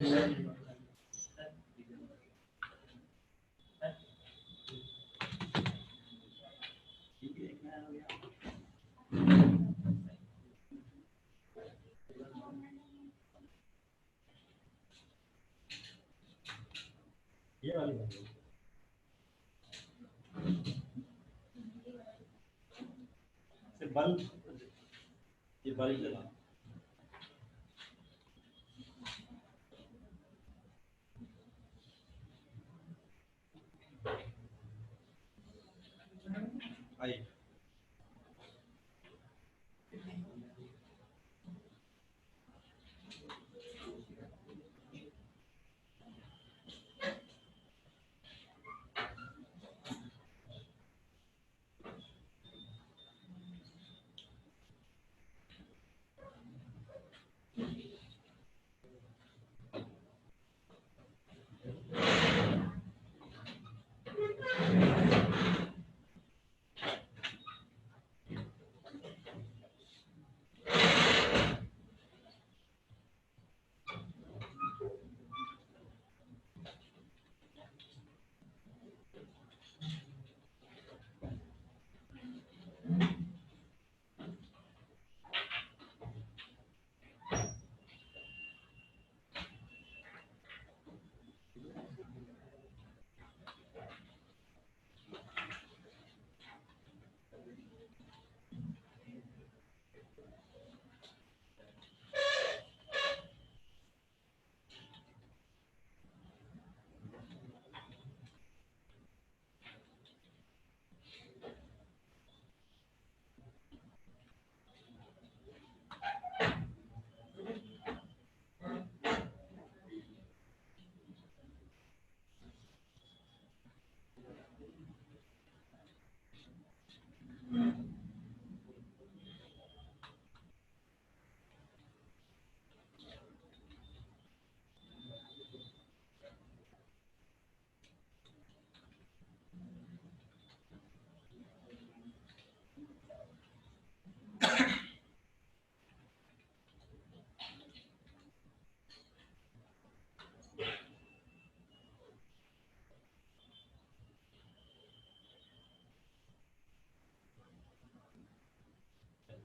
ये वाली बल्ब, ये बल्ब जला आई।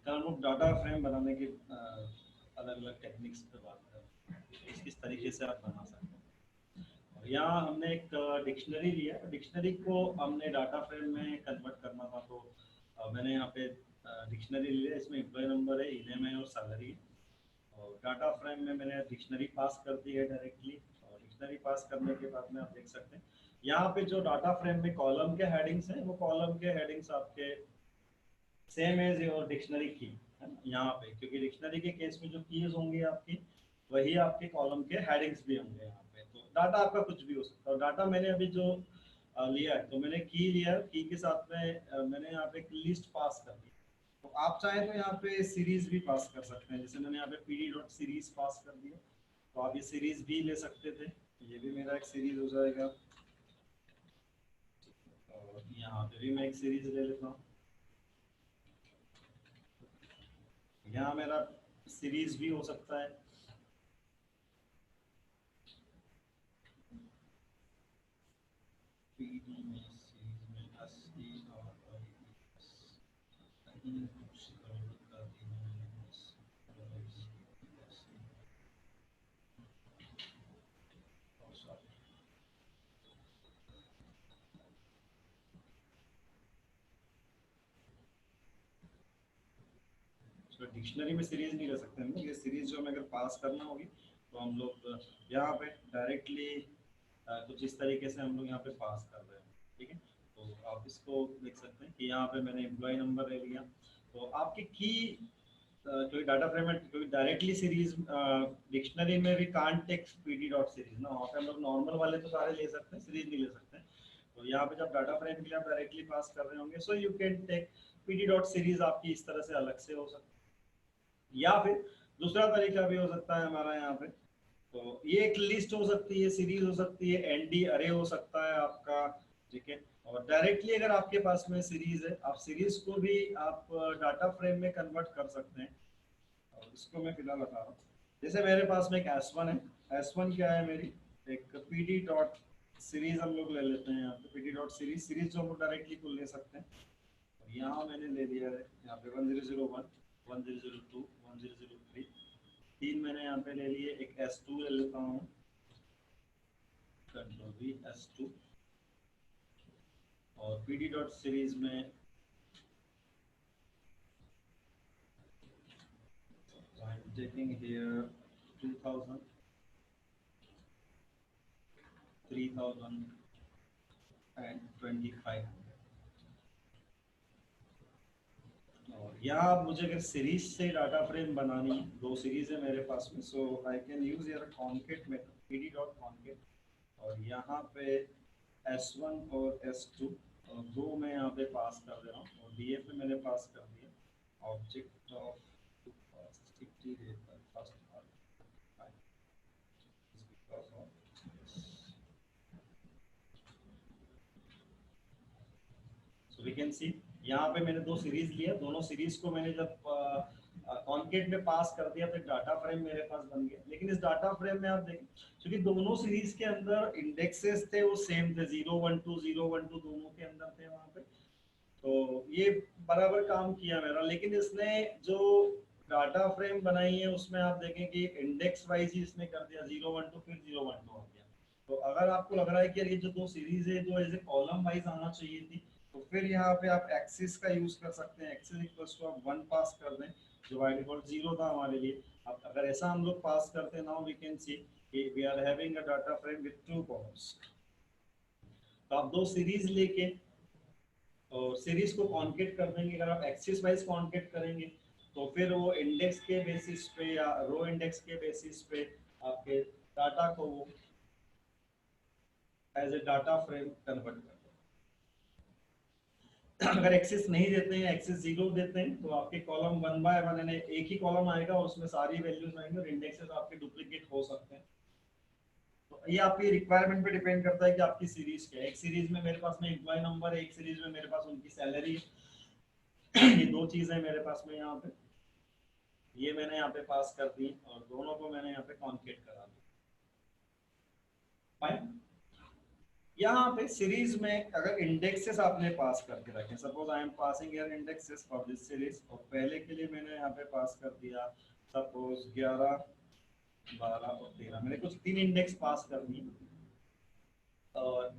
हम लोग डाटा फ्रेम बनाने के अलग अलग टेक्निक्स पे बात कर रहे हैं, किस तरीके से आप बना सकते हैं। और यहाँ हमने एक डिक्शनरी लिया, डिक्शनरी को हमने डाटा फ्रेम में कन्वर्ट करना था, तो मैंने यहाँ पे डिक्शनरी लिया, इसमें एम्प्लॉय नंबर है, इनेम है और सैलरी है। और डाटा फ्रेम में मैंने डिक्शनरी पास कर दी है डायरेक्टली, और डिक्शनरी पास करने के बाद में आप देख सकते हैं यहाँ पे जो डाटा फ्रेम में कॉलम के हेडिंग्स हैं, वो कॉलम के हेडिंग्स आपके सेम एज और डिक्शनरी की है ना यहाँ पे, क्योंकि डिक्शनरी के केस में जो कीज होंगी आपकी, वही आपके कॉलम के हेडिंग्स भी होंगे यहाँ पे। तो डाटा आपका कुछ भी हो सकता है। डाटा मैंने अभी जो लिया है, तो मैंने की लिया, की के साथ में मैंने यहाँ पे एक लिस्ट पास कर दी। तो आप चाहें तो यहाँ पे सीरीज भी पास कर सकते हैं, जैसे मैंने यहाँ पे pd.series पास कर दिया, तो आप ये सीरीज भी ले सकते थे। ये भी मेरा एक सीरीज हो जाएगा, और यहाँ पे भी मैं एक सीरीज ले लेता हूँ। यहाँ मेरा सीरीज भी हो सकता है। PD में सीरीज में SE और डिक्शनरी में सीरीज नहीं ले सकते हम लोग। ये सीरीज जो हमें अगर पास करना होगी, तो हम लोग यहाँ पे डायरेक्टली कुछ इस तरीके से हम लोग यहाँ पे पास कर रहे हैं, ठीक है। तो आप इसको देख सकते हैं कि यहाँ पे मैंने एम्प्लॉय नंबर ले लिया। तो आपकी की जो डाटा फ्रेम है, क्योंकि डायरेक्टली सीरीज डिक्शनरी में भी can't take pd dot series ना, वहाँ पे हम लोग नॉर्मल वाले तो सारे ले सकते हैं, सीरीज नहीं ले सकते। तो यहाँ पे जब डाटा फ्रेम के लिए आप डायरेक्टली पास कर रहे होंगे, so you can take pd dot series, आपकी इस तरह से अलग से हो सकती है। या फिर दूसरा तरीका भी हो सकता है हमारा यहाँ पे, तो ये एक लिस्ट हो सकती है, सीरीज हो सकती है, एनडी अरे हो सकता है आपका, ठीक है। और डायरेक्टली अगर आपके पास में सीरीज है, आप सीरीज को भी आप डाटा फ्रेम में कन्वर्ट कर सकते हैं। और इसको मैं फिलहाल बता रहा हूँ, जैसे मेरे पास में एक S1 है, S1 क्या है मेरी, एक PD डॉट सीरीज हम लोग ले लेते हैं यहाँ पे, PD डॉट सीरीज, सीरीज जो हम लोग डायरेक्टली को ले सकते हैं। और यहाँ मैंने ले लिया है यहाँ पे 1001, 1002, 1003, तीन मैंने यहाँ पे ले लिए, एक S2 ले लेता हूँ, कंट्रोल V S2, और PD डॉट सीरीज में I'm taking here 2000, 3000 and 2500। और यहाँ अब मुझे अगर सीरीज से डाटा फ्रेम बनानी है, दो सीरीज है मेरे पास में, so I can use your concat method, PD dot concat, और यहाँ पे S1 और S2 और दो मैं यहाँ पे पास कर दे रहा हूँ, और DF में मैंने पास कर दिया object of so we can see यहाँ पे मैंने दो सीरीज लिया, दोनों सीरीज को मैंने जब कॉन्केट में पास कर दिया तो डाटा फ्रेम मेरे पास बन गया। लेकिन इस डाटा फ्रेम में आप देखें, क्योंकि दोनों सीरीज के अंदर इंडेक्सेस थे वो सेम थे, 012 012 दोनों के अंदर थे वहां पे, तो ये बराबर काम किया मेरा। लेकिन इसने जो डाटा फ्रेम बनाई है उसमें आप देखें कि इंडेक्स वाइज ही इसने कर दिया, 012 फिर 012 आ गया। तो अगर आपको लग रहा है कि ये जो दो सीरीज है जो एज ए कॉलम वाइज आना चाहिए थी, तो फिर यहाँ पे आप एक्सिस का यूज कर सकते हैं, एक्सिस इक्वल्स टू आप 1 पास कर दें, जो बाय डिफॉल्ट 0 था हमारे लिए। अब अगर ऐसा हम लोग पास करते हैं, नाउ वी कैन सी कि we are having a data frame with two columns. तो आप दो सीरीज लेके और सीरीज को कॉन्केट कर देंगे। अगर आप एक्सिस वाइज कॉन्केट करेंगे तो फिर वो इंडेक्स के बेसिस पे या रो इंडेक्स के बेसिस पे आपके डाटा को वो as a data frame convert कर दें। अगर एक्सिस नहीं देते हैं, एक्सिस 0 देते हैं, तो आपके कॉलम 1 बाय 1 यानी एक ही कॉलम आएगा और उसमें सारी वैल्यूज आएंगे और इंडेक्सेस आपके डुप्लीकेट हो सकते हैं। तो ये आपकी रिक्वायरमेंट पे डिपेंड करता है कि आपकी सीरीज क्या है। एक सीरीज में मेरे पास में एम्प्लॉय नंबर है, एक सीरीज में मेरे पास उनकी सैलरी है। ये दो चीजें मेरे पास में यहाँ पे, ये मैंने यहाँ पे पास कर दी और दोनों को मैंने यहाँ पे कॉन्केट करा दिया। फाइन। यहाँ पे सीरीज में अगर इंडेक्सेस आपने पास करके रखे, suppose I am passing here indexes for this series, और पहले के लिए मैंने यहाँ पे पास कर दिया सपोज 11, 12 और 13, मैंने कुछ तीन इंडेक्स पास कर दिए। और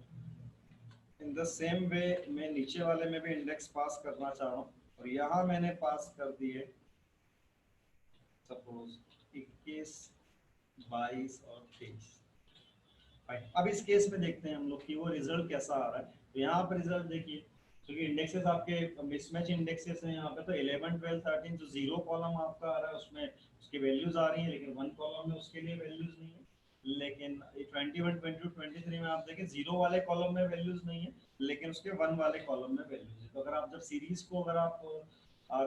इन द सेम वे मैं नीचे वाले में भी इंडेक्स पास करना चाह रहा हूँ, और यहाँ मैंने पास कर दिए सपोज 21, 22 और 23। अब इस केस में देखते हैं हम लोग कि वो रिजल्ट कैसा आ रहा है। तो यहाँ पर रिजल्ट देखिए, क्योंकि इंडेक्सेस आपके मिसमैच इंडेक्सेस हैं यहाँ पे, तो 11, 12, 13 जो जीरो कॉलम आपका आ रहा है उसमें उसकी वैल्यूज आ रही हैं, लेकिन वन कॉलम में उसके लिए वैल्यूज नहीं है। लेकिन 21, 22, 23 में आप देखें जीरो वाले कॉलम में वैल्यूज नहीं है, लेकिन उसके वन वाले कॉलम में वैल्यूज है। तो अगर आप जब सीरीज को अगर आप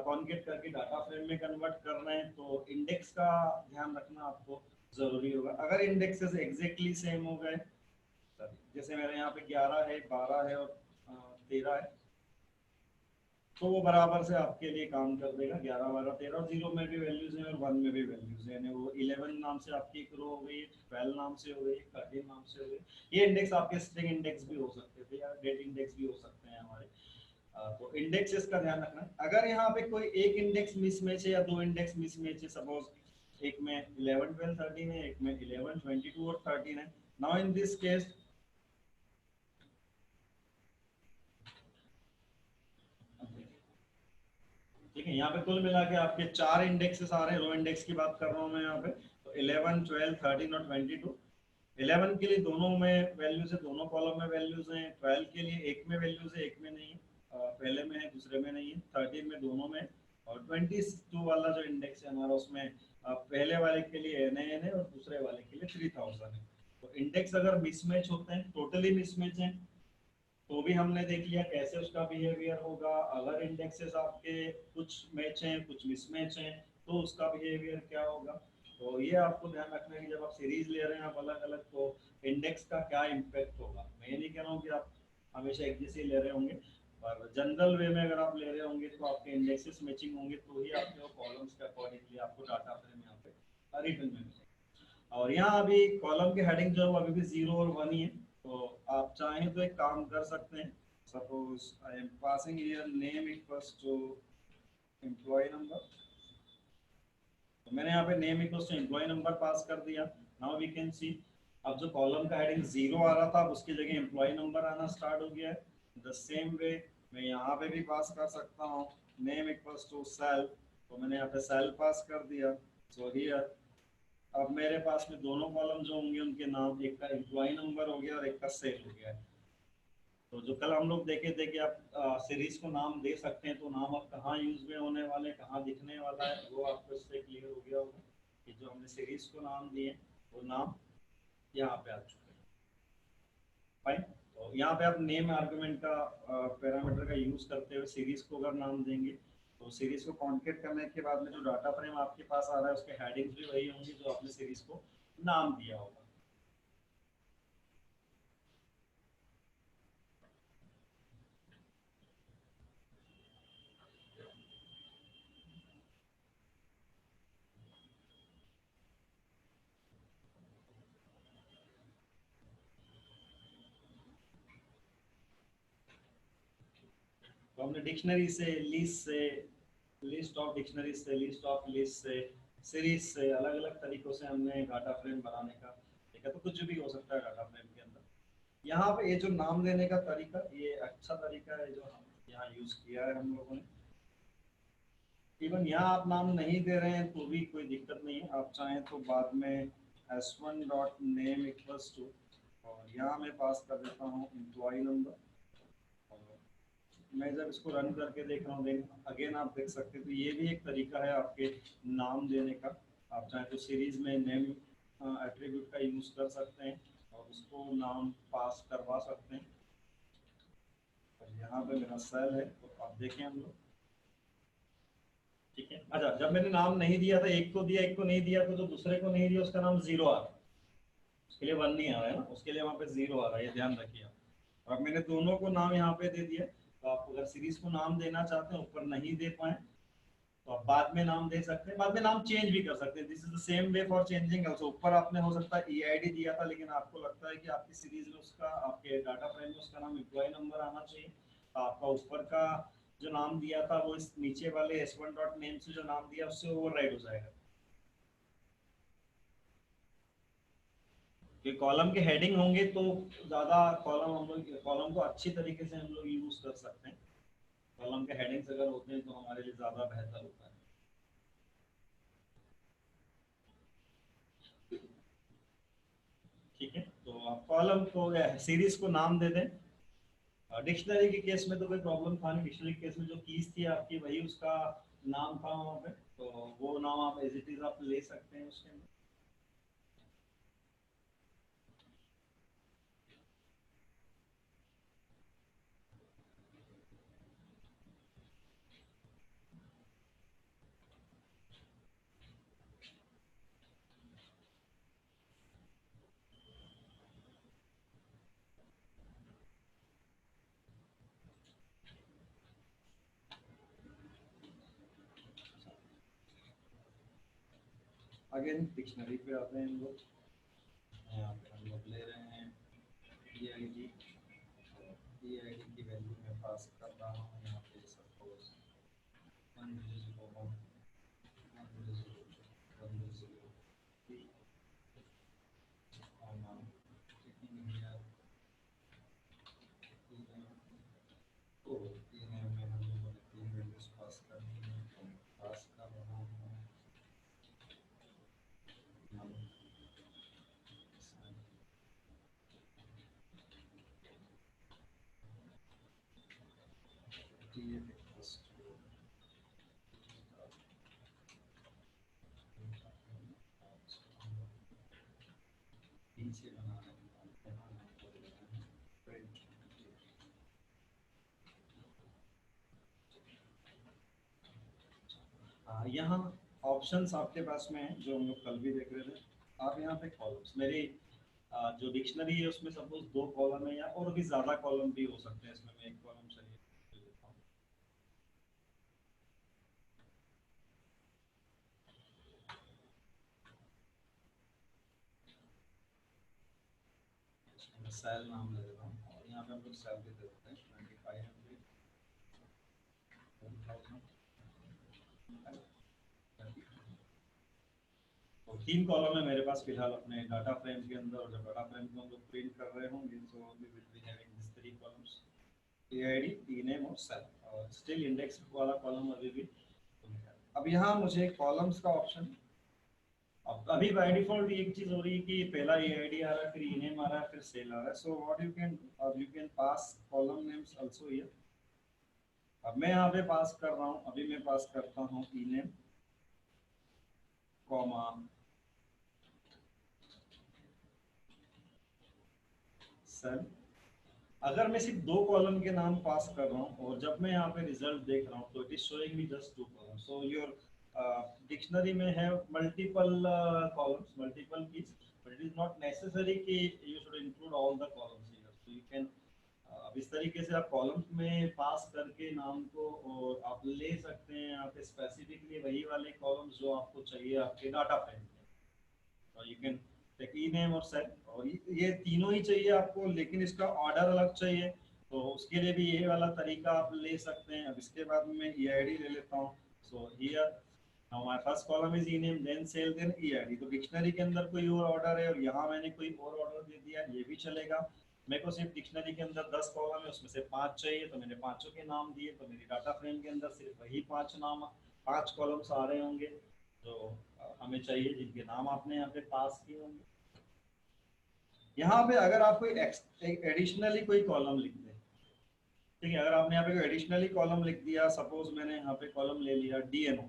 कॉन्केट करके डाटा फ्रेम में कन्वर्ट कर रहे हैं तो इंडेक्स का ध्यान रखना आपको जरूरी होगा। अगर इंडेक्सेस एग्जैक्टली सेम हो गए, जैसे मेरे यहाँ पे 11 है, 12 है और 13 है, तो वो बराबर से आपके लिए काम कर देगा। 11, 12, 13 और 0 में भी वैल्यूज हैं और 1 में भी वैल्यूज हैं, यानी वो 11 नाम से आपकी एक रो हो गई, 12 नाम से हो गई, 13 नाम से हो गई। ये इंडेक्स आपके स्ट्रिंग इंडेक्स भी हो सकते थे या डेट इंडेक्स भी हो सकते हैं हमारे। तो इंडेक्सेस का ध्यान रखना। अगर यहाँ पे कोई एक इंडेक्स मिसमैच है या दो इंडेक्स मिसमैच है, सपोज एक में 11, 12, 13 है, एक में 11, 22 और 13 है, नाउ इन दिस केस ठीक है, यहाँ पे कुल मिला के आपके चार इंडेक्सेस आ रहे हैं, रो इंडेक्स की बात कर रहा हूँ मैं यहाँ पे। तो 11, 12, 13 और 22। 11 के लिए दोनों में वैल्यूज है, दोनों कॉलम में वैल्यूज हैं। 12 के लिए एक में वैल्यूज है, एक में नहीं है, पहले में है दूसरे में नहीं है। 13 में दोनों में। और 22 वाला जो इंडेक्स है हमारा, उसमें पहले वाले के लिए NaN है और दूसरे वाले के लिए 3000 है। तो इंडेक्स अगर मिसमैच होते हैं, टोटली मिसमैच है, तो भी हमने देख लिया कैसे उसका बिहेवियर होगा। अगर इंडेक्सेस आपके कुछ मैच हैं कुछ मिसमैच हैं, तो उसका बिहेवियर क्या होगा। तो ये आपको ध्यान रखना है कि जब आप सीरीज ले रहे हैं आप अलग अलग, तो इंडेक्स का क्या इम्पैक्ट होगा। मैं ये नहीं कह रहा हूँ कि आप हमेशा एक जैसे ले रहे होंगे, पर जनरल वे में अगर आप ले रहे होंगे तो आपके इंडेक्सेस मैचिंग होंगे, तो ही आपके कॉलम्स के अकॉर्डिंगली आपको डाटा फ्रेम यहाँ पे रिटर्न में मिलेगा। और यहाँ अभी कॉलम के हेडिंग जो है वो अभी भी 0 और 1 ही है। तो आप चाहें तो एक काम कर सकते हैं, suppose I am passing here name equals to employ number. तो मैंने यहाँ पे name equals to employ number pass कर दिया। नाउ वी कैन सी अब जो कॉलम का हेडिंग 0 आ रहा था अब उसकी जगह एम्प्लॉय नंबर आना स्टार्ट हो गया है। द सेम वे मैं यहाँ पे भी पास कर सकता हूँ नेम इक्वल्स टू सेल। तो मैंने यहाँ पे सेल पास कर दिया। सो हियर अब मेरे पास में दोनों कॉलम जो होंगे उनके नाम, एक का एम्प्लॉय नंबर हो गया और एक का सेल हो गया। तो जो कल हम लोग देखे थे कि आप सीरीज को नाम दे सकते हैं, तो नाम अब कहाँ यूज में होने वाले, कहाँ दिखने वाला है, वो आपको इससे क्लियर हो गया होगा कि जो हमने सीरीज को नाम दिए वो नाम यहाँ पे आ चुके हैं। फाइन। तो यहाँ पे आप नेम आर्गुमेंट का पैरामीटर का यूज करते हुए सीरीज को अगर नाम देंगे तो सीरीज को कॉन्केट करने के बाद में जो डाटा फ्रेम आपके पास आ रहा है उसके हेडिंग्स भी वही होंगी जो आपने सीरीज को नाम दिया होगा। तो हमने डिक्शनरी से, लिस्ट से, लिस्ट ऑफ डिक्शनरी से, लिस्ट ऑफ लिस्ट से, सीरीज से, अलग अलग तरीकों से हमने डाटा फ्रेम बनाने का देखा। तो कुछ भी हो सकता है डाटा फ्रेम के अंदर। यहाँ पे ये जो नाम देने का तरीका, ये अच्छा तरीका है जो हम यहाँ यूज किया है हम लोगों ने। इवन यहाँ आप नाम नहीं दे रहे हैं तो भी कोई दिक्कत नहीं है। आप चाहें तो बाद में s1 dot name equals to, और यहाँ मैं पास कर देता हूँ एम्प्लॉय नंबर। मैं जब इसको रन करके देख रहा हूँ अगेन आप देख सकते हैं, तो ये भी एक तरीका है आपके नाम देने का। आप चाहें तो सीरीज में नेम एट्रीब्यूट का यूज कर सकते हैं और उसको नाम पास करवा सकते हैं। और यहाँ पे मेरा सेल है तो आप देखें हम लोग, ठीक है। अच्छा, जब मैंने नाम नहीं दिया था, एक को दिया एक को नहीं दिया, तो जो दूसरे को नहीं दिया उसका नाम 0 आ रहा है, उसके लिए 1 नहीं आ रहा है ना, उसके लिए वहाँ पे 0 आ रहा है, ये ध्यान रखिए आप। अब मैंने दोनों को नाम यहाँ पे दे दिया। तो आप अगर सीरीज को नाम देना चाहते हैं, ऊपर नहीं दे पाए तो आप बाद में नाम दे सकते हैं, बाद में नाम चेंज भी कर सकते हैं। This is the same way for changing also. ऊपर आपने हो सकता है ईआईडी दिया था लेकिन आपको लगता है कि आपकी सीरीज में उसका, आपके डाटा फ्रेम में उसका नाम एम्प्लॉय नंबर आना चाहिए, तो आपका ऊपर का जो नाम दिया था वो इस नीचे वाले s1 डॉट नेम से जो नाम दिया उससे ओवरराइड हो जाएगा। कि कॉलम के हेडिंग होंगे तो ज्यादा कॉलम हम लोग, कॉलम को अच्छी तरीके से हम लोग यूज कर सकते हैं। कॉलम के हेडिंग्स अगर होते हैं तो हमारे लिए ज्यादा बेहतर होता है। ठीक है, तो आप कॉलम को या सीरीज को नाम दे दें। डिक्शनरी के केस में तो कोई प्रॉब्लम था नहीं। डिक्शनरी के केस में जो कीज थी आपकी वही उसका नाम था वहाँ पे, तो वो नाम आप एज इट इज आप ले सकते हैं उसके अंदर। अगेन डिक्शनरी पे आते हैं हम लोग। यहाँ पे हम लोग ले रहे हैं ईआईडी, ईआईडी की वैल्यू मैं पास कर रहा हूँ यहाँ पे सपोज 101 103 और नाम टेकिंग हियर तो तीन है में हम लोगों ने 3 वैल्यूज पास करनी है, तो मैं पास कर रहा हूँ नाम टीएफ इक्वल्स टू पीछे बनाना है, प्रिंट। यहाँ ऑप्शंस आपके पास में है जो हम लोग कल भी देख रहे थे। आप यहाँ पे कॉलम्स, मेरी जो डिक्शनरी है उसमें सपोज 2 कॉलम है या और भी ज्यादा कॉलम भी हो सकते हैं, इसमें मैं एक कॉलम चलिए दे देता हूँ। सेल नाम ले देता हूँ और यहाँ पे हम लोग सेल भी दे देते हैं 2500 तो 3 कॉलम है मेरे पास फिलहाल अपने डाटा फ्रेम के अंदर, और जब डाटा फ्रेम को हम लोग प्रिंट कर रहे होंगे so we will be having this 3 columns, EID, ename और सेल, और स्टिल इंडेक्स वाला कॉलम अभी भी। अब यहाँ मुझे कॉलम्स का ऑप्शन, अब अभी बाय डिफॉल्ट एक चीज हो रही है कि पहला ईआईडी आ रहा है, फिर ईनेम आ रहा है, फिर सेल आ रहा है। सो व्हाट यू कैन, अब you can pass column names also here. अब मैं यहाँ पे पास कर रहा हूँ, अभी मैं पास करता हूँ ईनेम कॉमा सेल। अगर मैं सिर्फ 2 कॉलम के नाम पास कर रहा हूँ और जब मैं यहाँ पे रिजल्ट देख रहा हूँ तो it is showing me just 2 column. So your dictionary में है multiple columns, multiple keys, but it is not necessary कि you should include all the columns here. So you can, अब इस तरीके से आप कॉलम्स में पास करके नाम को, और आप ले सकते हैं यहाँ पे स्पेसिफिकली वही वाले कॉलम्स जो आपको चाहिए आपके डाटा फ्रेम में। और you can take e name और सेट, और ये तीनों ही चाहिए आपको, लेकिन इसका ऑर्डर अलग चाहिए, तो उसके लिए भी ये वाला तरीका आप ले सकते हैं। अब इसके बाद मैं ईआईडी ले लेता हूँ। So here now my first column is e name, then sal, then EID. तो डिक्शनरी के अंदर कोई और ऑर्डर है और यहाँ मैंने कोई और ऑर्डर दे दिया, ये भी चलेगा। मेरे को सिर्फ डिक्शनरी के अंदर 10 कॉलम है, उसमें से 5 चाहिए, तो मैंने पांचों के नाम दिए, तो मेरी डाटा फ्रेम के अंदर सिर्फ वही 5 नाम, 5 कॉलम्स आ रहे होंगे जो हमें चाहिए, जिनके नाम आपने यहाँ पे पास किए होंगे। यहाँ पे अगर आप कोई एडिशनली कोई कॉलम लिख दें, ठीक है, अगर आपने यहाँ पे कोई एडिशनली कॉलम लिख दिया, सपोज मैंने यहाँ पे कॉलम ले लिया डीएनओ,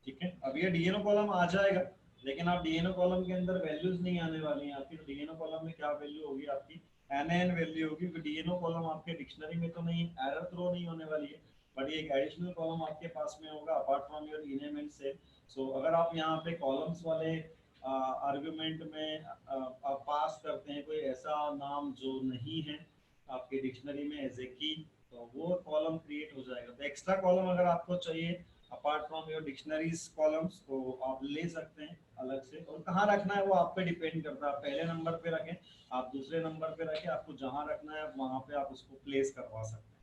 ठीक है, अब ये डीएनओ कॉलम आ जाएगा, लेकिन आप डीएनओ कॉलम के अंदर वैल्यूज नहीं आने वाली हैं आपकी। तो डीएनओ कॉलम में क्या वैल्यू होगी आपकी, एनएन वैल्यू होगी, क्योंकि डीएनओ कॉलम आपके डिक्शनरी में तो नहीं, एरर थ्रो नहीं होने वाली है, बट ये एक एडिशनल कॉलम आपके पास में होगा apart from your ename and sal. So अगर आप यहाँ पे कॉलम्स वाले आर्गुमेंट में आप पास करते हैं कोई ऐसा नाम जो नहीं है आपके डिक्शनरी में एज ए की, तो वो कॉलम क्रिएट हो जाएगा। तो एक्स्ट्रा कॉलम अगर आपको चाहिए apart from your dictionaries columns, तो आप ले सकते हैं अलग से, और कहाँ रखना है वो आप पे डिपेंड करता है। आप पहले नंबर पे रखें, आप दूसरे नंबर पे रखें, आपको जहाँ रखना है वहाँ पे आप उसको प्लेस करवा सकते हैं।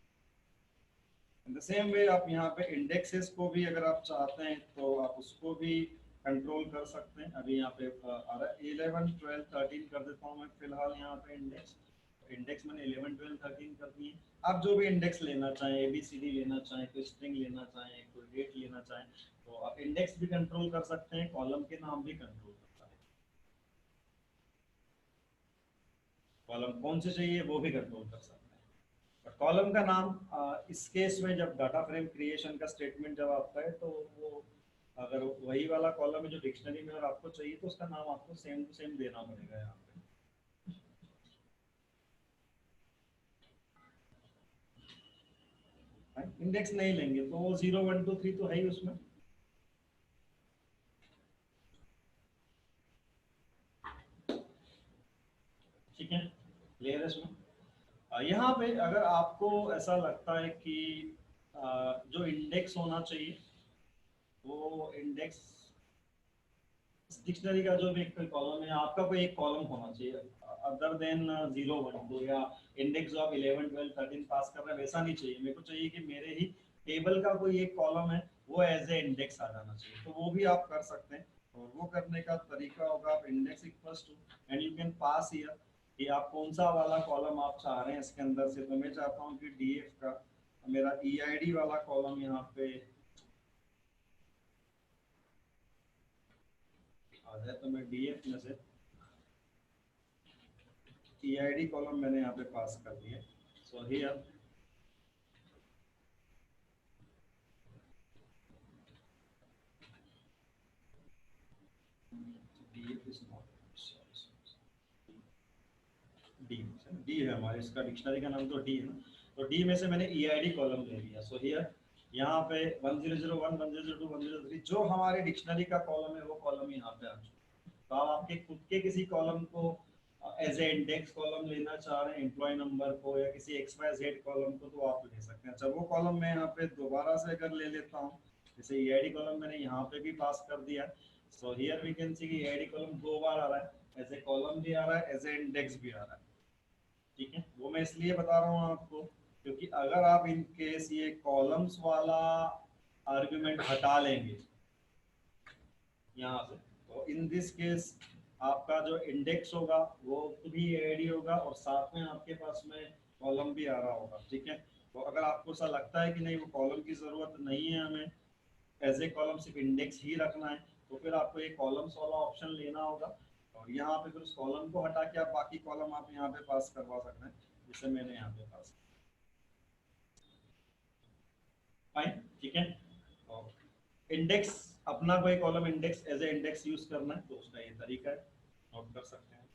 इन द सेम वे आप यहाँ पे इंडेक्सेस को भी अगर आप चाहते हैं तो आप उसको भी कंट्रोल कर सकते हैं। अभी यहाँ पे आ रहा है 11, 12, 13 कर देता हूँ मैं फिलहाल यहाँ पे इंडेक्स। इंडेक्स मैंने 11, 12, 13 कर दिए। आप जो भी इंडेक्स लेना चाहें, एबीसीडी लेना चाहें, कोई स्ट्रिंग लेना चाहें, कोई डेट लेना चाहें, तो आप इंडेक्स भी कंट्रोल कर सकते हैं, कॉलम के नाम भी कंट्रोल कर सकते हैं, कॉलम कौन से चाहिए वो भी कंट्रोल कर सकते हैं। कॉलम का नाम इस केस में जब डाटा फ्रेम क्रिएशन का स्टेटमेंट जब आता है, तो वो अगर वही वाला कॉलम है जो डिक्शनरी में और आपको चाहिए, तो उसका नाम आपको सेम टू सेम देना पड़ेगा यहाँ पे। इंडेक्स नहीं लेंगे तो वो 0, 1, 2, 3 तो है ही उसमें। ठीक है, क्लियर है इसमें। यहाँ पे अगर आपको ऐसा लगता है कि जो इंडेक्स होना चाहिए वो इंडेक्स डिक्शनरी का जो भी कोई कॉलम है, आपका कोई एक कॉलम होना चाहिए अदर देन 0, 1, 2, या इंडेक्स जो आप 11, 12, 13 पास कर रहे हैं वैसा नहीं चाहिए। मेरे को चाहिए कि मेरे ही टेबल का कोई एक कॉलम है वो एज ए इंडेक्स आ जाना चाहिए, तो वो भी आप कर सकते हैं। और वो करने का तरीका होगा, आप index equals to and you can pass here कि आप कौन सा वाला कॉलम आप चाह रहे हैं इसके अंदर से। तो मैं चाहता हूँ कि डीएफ का मेरा ईआईडी वाला कॉलम यहाँ पे आ जाए, तो मैं डीएफ में से ईआईडी कॉलम मैंने यहाँ पे पास कर दिया। So here DF is not, D, D है हमारे, इसका डिक्शनरी का नाम तो डी है ना, तो डी में से मैंने ईआईडी कॉलम ले लिया। सो हियर यहाँ पे 1001, 1002, 1003 जो हमारे डिक्शनरी का कॉलम है वो कॉलम यहाँ पे आ चुका है। तो आप आपके खुद के किसी कॉलम को एज ए इंडेक्स कॉलम लेना चाह रहे हैं, एम्प्लॉय नंबर को या किसी एक्स वाई जेड कॉलम को, तो आप ले सकते हैं। अच्छा, वो कॉलम मैं यहाँ पे दोबारा से अगर ले लेता हूँ, जैसे ईआईडी कॉलम मैंने यहाँ पे भी पास कर दिया। So here we can see कि ईआईडी कॉलम 2 बार आ रहा है, एज ए कॉलम भी आ रहा है, एज ए इंडेक्स भी आ रहा है। ठीक है, वो मैं इसलिए बता रहा हूँ आपको क्योंकि अगर आप इन केस ये कॉलम्स वाला आर्गुमेंट हटा लेंगे यहाँ से, तो इन दिस केस आपका जो इंडेक्स होगा वो भी ऐड ही होगा और साथ में आपके पास में कॉलम भी आ रहा होगा। ठीक है, तो अगर आपको ऐसा लगता है कि नहीं वो कॉलम की जरूरत नहीं है, हमें एज ए कॉलम सिर्फ इंडेक्स ही रखना है, तो फिर आपको ये कॉलम्स वाला ऑप्शन लेना होगा और यहाँ पे फिर उस कॉलम को हटा के आप बाकी कॉलम आप यहाँ पे पास करवा सकते हैं, जिसे मैंने यहाँ पे पास। फाइन, ठीक है। इंडेक्स अपना कोई column index as a index use करना है तो उसका ये तरीका है, नोट कर सकते हैं।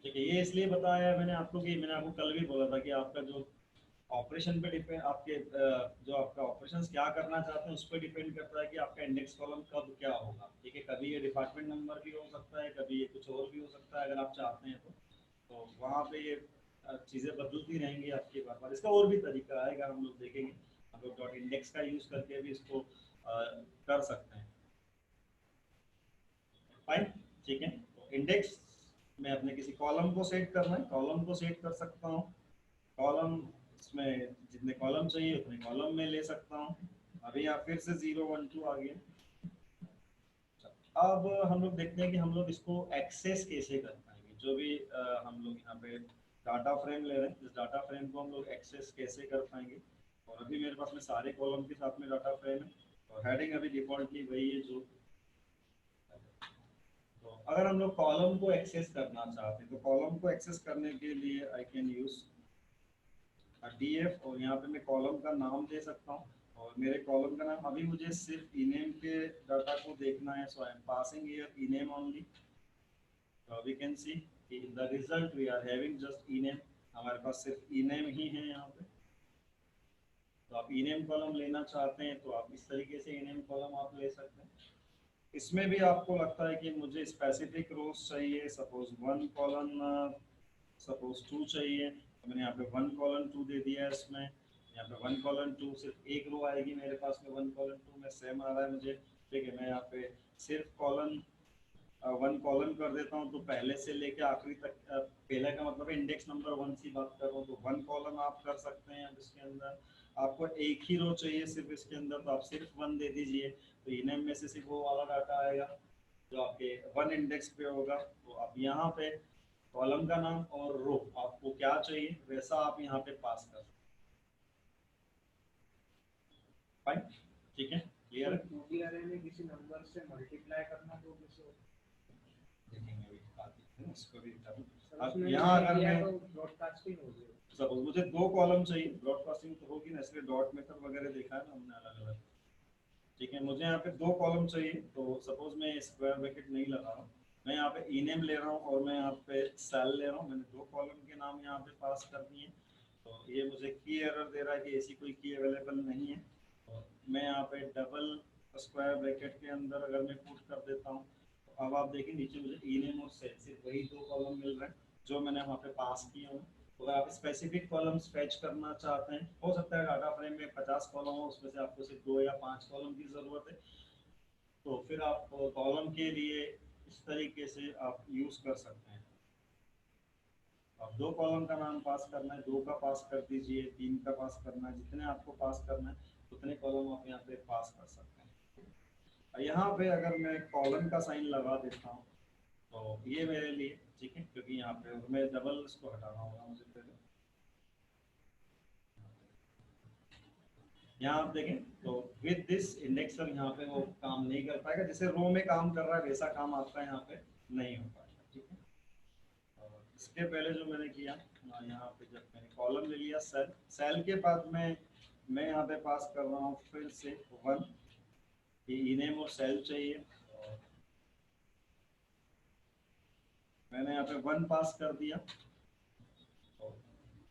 ठीक है, ये इसलिए बताया मैंने आपको कि मैंने आपको कल भी बोला था कि आपका जो ऑपरेशन पे डिपेंड, आपके जो आपका ऑपरेशन क्या करना चाहते हैं उस पर डिपेंड करता है कि आपका इंडेक्स कॉलम कब क्या होगा। ठीक है, कभी ये डिपार्टमेंट नंबर भी हो सकता है, कभी ये कुछ और भी हो सकता है अगर आप चाहते हैं तो वहाँ पे ये चीज़ें बदलती रहेंगी आपकी बार बार। इसका और भी तरीका आएगा, हम लोग देखेंगे, हम लोग डॉट इंडेक्स का यूज़ करके भी इसको कर सकते हैं। फाइन, ठीक है, तो इंडेक्स में अपने किसी कॉलम को सेट करना है, कॉलम को सेट कर सकता हूँ। कॉलम इसमें जितने कॉलम चाहिए उतने कॉलम में ले सकता हूँ। अभी यहाँ फिर से 0 1 2 आ गया। अब हम लोग देखते हैं कि हम लोग इसको एक्सेस कैसे कर पाएंगे। जो भी हम लोग यहाँ पे डाटा फ्रेम ले रहे हैं, इस डाटा फ्रेम को हम लोग एक्सेस कैसे कर पाएंगे। और अभी मेरे पास में सारे कॉलम के साथ में डाटा फ्रेम है और हेडिंग अभी डिफॉल्ट की वही है जो। तो अगर हम लोग कॉलम को एक्सेस करना चाहते हैं तो कॉलम को एक्सेस करने के लिए आई कैन यूज डीएफ और यहाँ पे मैं कॉलम का नाम दे सकता हूँ और मेरे कॉलम का नाम अभी मुझे सिर्फ इनेम के डाटा को देखना है, so I am passing here ename only. We can see in the result we are having just ename, हमारे पास सिर्फ इनेम ही है यहाँ पे। तो आप इनेम कॉलम लेना चाहते हैं तो आप इस तरीके से इनेम कॉलम आप ले सकते हैं। इसमें भी आपको लगता है कि मुझे स्पेसिफिक रोज चाहिए, सपोज 1 कॉलन, सपोज 2 चाहिए, तो मैंने यहाँ पे 1 कॉलन 2 दे दिया है इसमें। यहाँ पे 1 कॉलन 2 सिर्फ एक रो आएगी मेरे पास में, 1 कॉलन 2 में सेम आ रहा है मुझे। ठीक है, मैं यहाँ पे सिर्फ कॉलन 1 कॉलन कर देता हूँ तो पहले से लेके आखिरी तक, पहले का मतलब इंडेक्स नंबर 1 की बात कर रहा हूँ तो 1 कॉलन आप कर सकते हैं। अब इसके अंदर आपको एक ही रो चाहिए सिर्फ इसके अंदर, तो आप सिर्फ 1 दे दीजिए, तो इनेम में से सिर्फ वो वाला डाटा आएगा जो आपके 1 इंडेक्स पे होगा। तो आप यहाँ पे कॉलम का नाम और रो आपको क्या चाहिए वैसा आप यहाँ पे पास कर। फाइन, ठीक है, क्लियर है। दूसरी अरे में किसी नंबर से मल्टीप्लाई करना तो कैसे देखेंगे अभी बात है इसको भी। अब यहाँ अगर मैं ब्रॉडकास्टिंग हो गई, सपोज मुझे 2 कॉलम चाहिए, ब्रॉडकास्टिंग तो होगी ना, इसलिए डॉट मेथड वगैरह देखा है ना हमने अलग अलग। ठीक है, मुझे यहाँ पे 2 कॉलम चाहिए तो सपोज मैं स्क्वायर ब्रैकेट नहीं लगा रहा हूँ, मैं यहाँ पे इनेम ले रहा हूँ और मैं यहाँ पे सेल ले रहा हूँ। मैंने 2 कॉलम के नाम यहाँ पे पास कर दिए, तो ये मुझे की एरर दे रहा है कि ऐसी कोई की अवेलेबल नहीं है। तो मैं यहाँ पे डबल स्क्वायर ब्रैकेट के अंदर अगर मैं पुट कर देता हूँ तो अब आप देखिए नीचे मुझे इनेम और सेल सिर्फ वही 2 कॉलम मिल रहे हैं जो मैंने वहाँ पे पास किए हूँ। तो अगर आप स्पेसिफिक कॉलम्स फैच करना चाहते हैं, हो सकता है डाटा फ्रेम में 50 कॉलम हो, उसमें से आपको सिर्फ 2 या 5 कॉलम की जरूरत है, तो फिर आप कॉलम के लिए इस तरीके से आप यूज कर सकते हैं। आप 2 कॉलम का नाम पास करना है, 2 का पास कर दीजिए, 3 का पास करना है, जितने आपको पास करना है उतने कॉलम आप यहाँ पे पास कर सकते हैं। यहाँ पे अगर मैं कॉलम का साइन लगा देता हूँ तो ये मेरे लिए ठीक है, क्योंकि यहाँ पे मैं डबल इसको हटाना होगा मुझे पहले। यहाँ आप देखें तो विद दिस इंडेक्सर यहाँ पे वो काम नहीं कर पाएगा, जैसे रो में काम कर रहा है वैसा काम आपका यहाँ पे नहीं हो पाएगा। ठीक है, और इसके पहले जो मैंने किया यहाँ पे जब मैंने कॉलम ले लिया सेल, सेल के बाद में मैं यहाँ पे पास कर रहा हूँ फिर से 1, इनेम और सेल चाहिए, और मैंने यहाँ पे 1 पास कर दिया।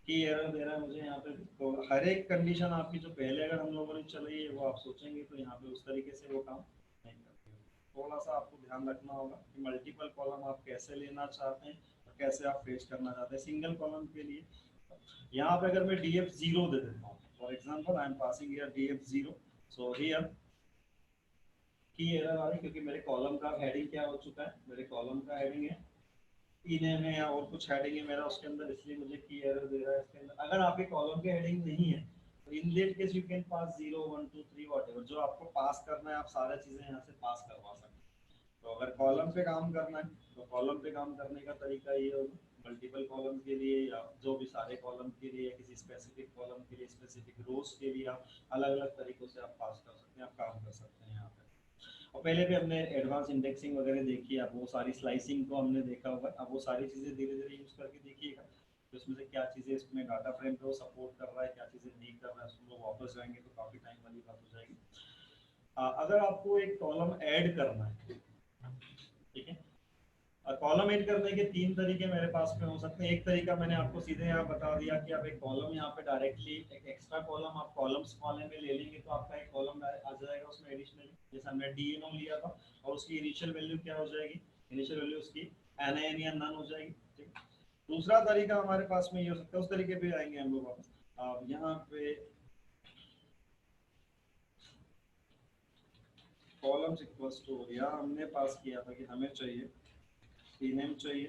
की एरर दे रहा है मुझे यहाँ पे, तो हर एक कंडीशन आपकी जो पहले अगर हम लोगों ने चलाई है वो आप सोचेंगे तो यहाँ पे उस तरीके से वो काम नहीं करती है। थोड़ा सा आपको ध्यान रखना होगा कि मल्टीपल कॉलम आप कैसे लेना चाहते हैं और कैसे आप फेच करना चाहते हैं सिंगल कॉलम के लिए। यहाँ पे अगर मैं df0 दे देता हूँ, for example I am passing here df0, so here की एरर आ रही क्योंकि मेरे कॉलम का हेडिंग क्या हो चुका है, मेरे कॉलम का हेडिंग है इन्हें में या और कुछ हेडिंग है मेरा उसके अंदर, इसलिए मुझे की एरर दे रहा है इसके अंदर। अगर आपके कॉलम के हेडिंग नहीं है तो in that case you can pass 0 1 2 3 whatever, जो आपको पास करना है आप सारी चीजें यहाँ से पास करवा सकते हैं। तो अगर कॉलम पे काम करना है तो कॉलम पे काम करने का तरीका ये होगा, मल्टीपल कॉलम के लिए या जो भी सारे कॉलम के लिए या किसी स्पेसिफिक कॉलम के लिए स्पेसिफिक रोज के लिए आप अलग अलग तरीकों से आप पास कर सकते हैं, आप काम कर सकते हैं यहाँ पे। और पहले भी हमने एडवांस इंडेक्सिंग वगैरह देखी है, अब वो सारी स्लाइसिंग को हमने देखा होगा, अब वो सारी चीज़ें धीरे धीरे यूज़ करके देखिएगा तो इसमें से क्या चीज़ें इसमें डाटा फ्रेम पे वो सपोर्ट कर रहा है, क्या चीज़ें नहीं कर रहा है, उसमें लोग वापस जाएंगे तो काफ़ी टाइम वाली बात हो जाएगी। अगर आपको एक कॉलम ऐड करना है, ठीक है, कॉलम ऐड करने के तीन तरीके मेरे पास में हो सकते हैं। एक तरीका मैंने आपको सीधे यहाँ बता दिया कि आप एक कॉलम यहाँ पे डायरेक्टली एक एक्स्ट्रा कॉलम आप कॉलम्स वाले में ले लेंगे तो आपका एक कॉलम आ जाएगा उसमें एडिशनली, जैसे हमने डीएनओ लिया था और उसकी इनिशियल वैल्यू क्या हो जाएगी, इनिशियल वैल्यू उसकी एनएन या नन हो जाएगी, ठीक। दूसरा तरीका हमारे पास में ये हो सकता है, उस तरीके पे आएंगे हम लोग वापस। यहाँ पे कॉलम्स इक्वल्स टू यहाँ हमने पास किया था कि हमें चाहिए नेम चाहिए,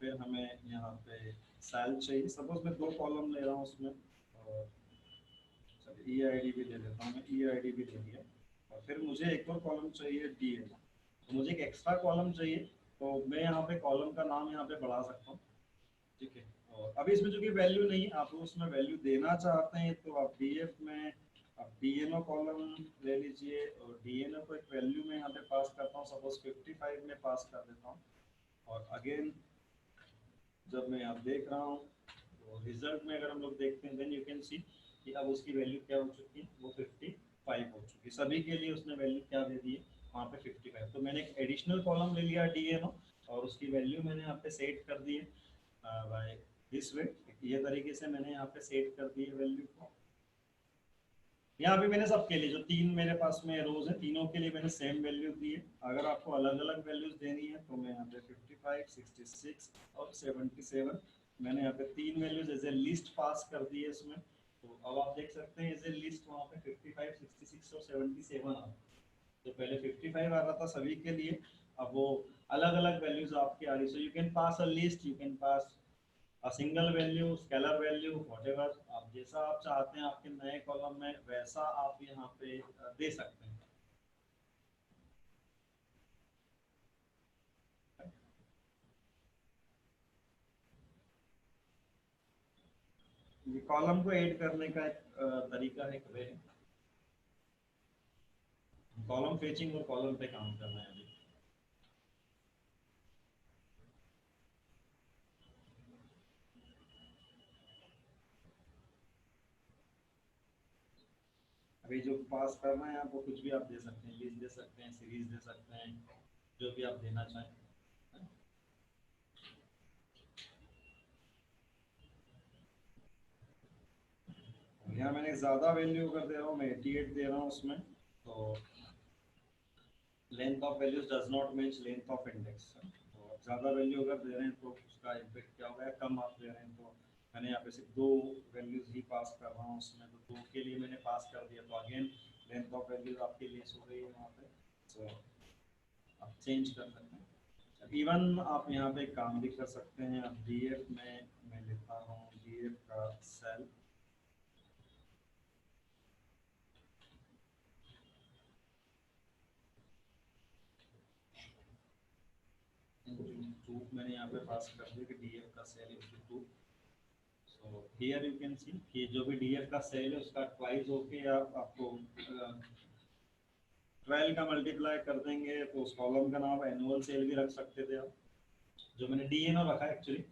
फिर हमें यहाँ पे सेल चाहिए, सपोज मैं दो कॉलम ले रहा हूँ उसमें, और ई आई डी भी ले लेता हूँ, मैं ई आई डी भी ले लिया, और फिर मुझे एक और कॉलम चाहिए डी एन, तो मुझे एक एक्स्ट्रा कॉलम चाहिए, तो मैं यहाँ पे कॉलम का नाम यहाँ पे बढ़ा सकता हूँ, ठीक है। और अभी इसमें जो कि वैल्यू नहीं है, आप उसमें वैल्यू देना चाहते हैं तो आप डी एफ में आप डीएनओ कॉलम ले लीजिए, और डीएनओ को एक वैल्यू में यहाँ पे पास करता हूँ, सपोज 55 में पास कर देता हूँ, और अगेन जब मैं यहाँ देख रहा हूँ तो रिजल्ट में अगर हम लोग देखते हैं देन यू कैन सी कि अब उसकी वैल्यू क्या हो चुकी है, वो 55 हो चुकी है, सभी के लिए उसने वैल्यू क्या दे दी है वहाँ पे 55। तो मैंने एक एडिशनल कॉलम ले लिया डीएनओ और उसकी वैल्यू मैंने यहाँ पे सेट कर दी है बाय दिस वे, ये तरीके से मैंने यहाँ पे सेट कर दी है वैल्यू को। यहाँ पे मैंने सबके लिए जो तीन मेरे पास में रोज है तीनों के लिए मैंने सेम वैल्यू दी है। अगर आपको अलग अलग वैल्यूज देनी है तो मैं यहाँ पे 55, 66 और 77 मैंने यहाँ पे तीन वैल्यूज एज ए लिस्ट पास कर दी है इसमें। तो अब आप देख सकते हैं एज ए लिस्ट वहाँ पे 55, 66 और 77 आ रहा है। तो पहले 55 आ रहा था सभी के लिए, अब वो अलग अलग वैल्यूज आपकी आ रही। सो you can pass a list, you can pass a single value, scalar value, whatever आप जैसा आप चाहते हैं आपके नए कॉलम में वैसा आप यहाँ पे दे सकते हैं। ये कॉलम को ऐड करने का एक तरीका है, एक वे है, कॉलम फेचिंग और कॉलम पे काम करना है अभी। अभी जो पास करना है आप वो कुछ भी आप दे सकते हैं, लिस्ट दे सकते हैं, सीरीज दे सकते हैं, जो भी आप देना चाहें। यहाँ मैंने ज़्यादा वैल्यू कर दे रहा हूँ, मैं 88 दे रहा हूँ उसमें, तो length of values does not match length of index. तो ज़्यादा वैल्यू अगर दे रहे हैं तो उसका इम्पेक्ट क्या होगा, कम आप दे रहे हैं तो मैंने यहाँ पे सिर्फ दो वैल्यूज ही पास कर रहा हूँ उसमें, तो दो के लिए मैंने पास कर दिया, तो अगेन लेंथ ऑफ वैल्यूज आपके लिए हो गई है वहाँ पे, तो आप चेंज कर सकते हैं। इवन आप यहाँ पे काम भी कर सकते हैं, आप डी एफ में मैं लेता हूँ डी एफ का सेल, टू मैंने यहाँ पे पास कर दिया कि डी एफ का sal into two. So here you can see कि जो भी डीएफ का सेल है उसका ट्वाइस होके आपको 12 का मल्टीप्लाई कर देंगे, तो उस कॉलम का नाम एनुअल सेल भी रख सकते थे आप, जो मैंने डीएनओ रखा है एक्चुअली,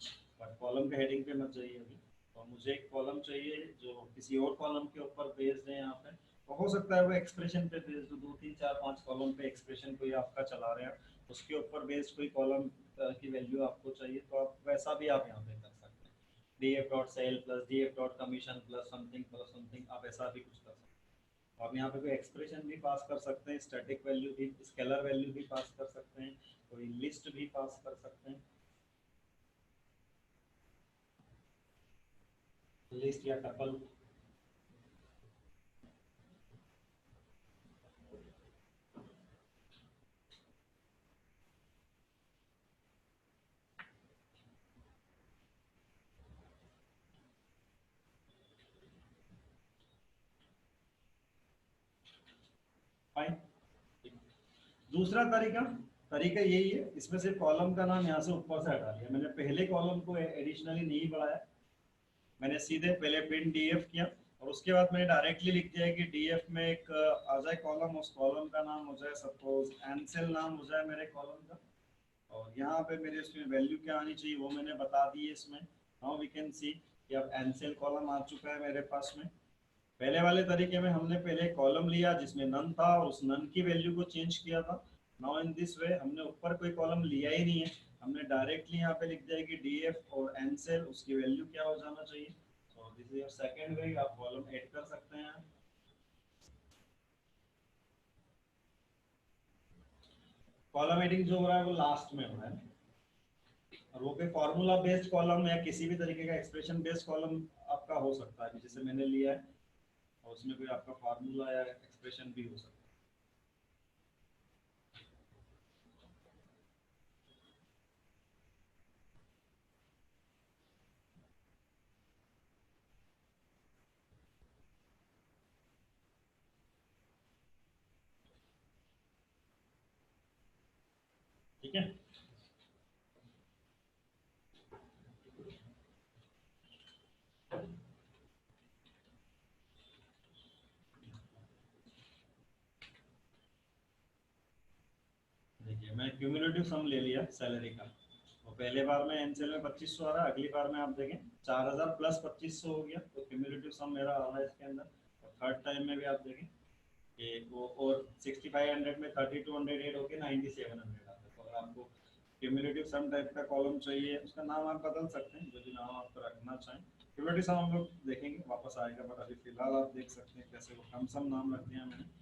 बट कॉलम के हेडिंग पे मत जाइए अभी। और मुझे एक कॉलम चाहिए जो किसी और कॉलम के ऊपर बेस्ड है यहाँ पे, तो हो सकता है वो एक्सप्रेशन पे बेस्ड हो, 2 3 4 5 कॉलम पे एक्सप्रेशन कोई आपका चला रहे हैं, उसके ऊपर बेस्ड कोई कॉलम की वैल्यू आपको चाहिए, तो आप वैसा भी आप यहाँ पे कर सकते हैं, df dot sal plus df dot commission plus something आप ऐसा भी कुछ कर सकते हैं। आप यहाँ पे कोई एक्सप्रेशन भी पास कर सकते हैं, स्टैटिक वैल्यू भी, स्केलर वैल्यू भी पास कर सकते हैं, कोई लिस्ट भी पास कर सकते हैं। लिस्ट या टपल। फाइन। दूसरा तरीका यही है, इसमें से कॉलम का नाम यहाँ से ऊपर से हटा दिया मैंने, पहले कॉलम को एडिशनली नहीं बढ़ाया, मैंने सीधे पहले प्रिंट डीएफ किया और उसके बाद मैंने डायरेक्टली लिख दिया कि डीएफ में एक आ जाए कॉलम, उस कॉलम का नाम हो जाए सपोज एनसेल नाम हो जाए मेरे कॉलम का, और यहाँ पे मेरे इसमें वैल्यू क्या आनी चाहिए वो मैंने बता दी है इसमें। नाउ वी कैन सी कि अब एनसेल कॉलम आ चुका है मेरे पास में। पहले वाले तरीके में हमने पहले कॉलम लिया जिसमें नन था और उस नन की वैल्यू को चेंज किया था। नाउ इन दिस वे हमने ऊपर कोई कॉलम लिया ही नहीं है, हमने डायरेक्टली यहाँ पे लिख दिया कि डीएफ और एनसेल उसकी वैल्यू क्या हो जाना चाहिए। So this is your second वे, आप कॉलम ऐड कर सकते हैं। कॉलम एडिंग जो हो रहा है वो लास्ट में हो रहा है, और वो कोई फॉर्मूला बेस्ड कॉलम या किसी भी तरीके का एक्सप्रेशन बेस्ड कॉलम आपका हो सकता है, जैसे मैंने लिया है और उसमें कोई आपका फार्मूला या एक्सप्रेशन भी हो सकता है। ठीक है, देखिए मैं क्यूमुलेटिव सम ले लिया सैलरी का, तो पहले बार में एनसेल में 2500 आ रहा है, अगली बार में आप देखें 4000 प्लस 2500 हो गया, तो क्यूमुलेटिव सम मेरा आ रहा है इसके अंदर। और थर्ड टाइम में भी आप देखें कि वो और 6500 में 3200 ऐड होकर 9700 आता है। तो अगर आपको क्यूमुलेटिव सम टाइप का कॉलम चाहिए, उसका नाम आप बदल सकते हैं, जो भी नाम आप रखना चाहें। क्यूमुलेटिव सम हम लोग देखेंगे वापस आएगा, बट अभी फिलहाल आप देख सकते हैं कैसे वो कम सम नाम रख दिया मैंने।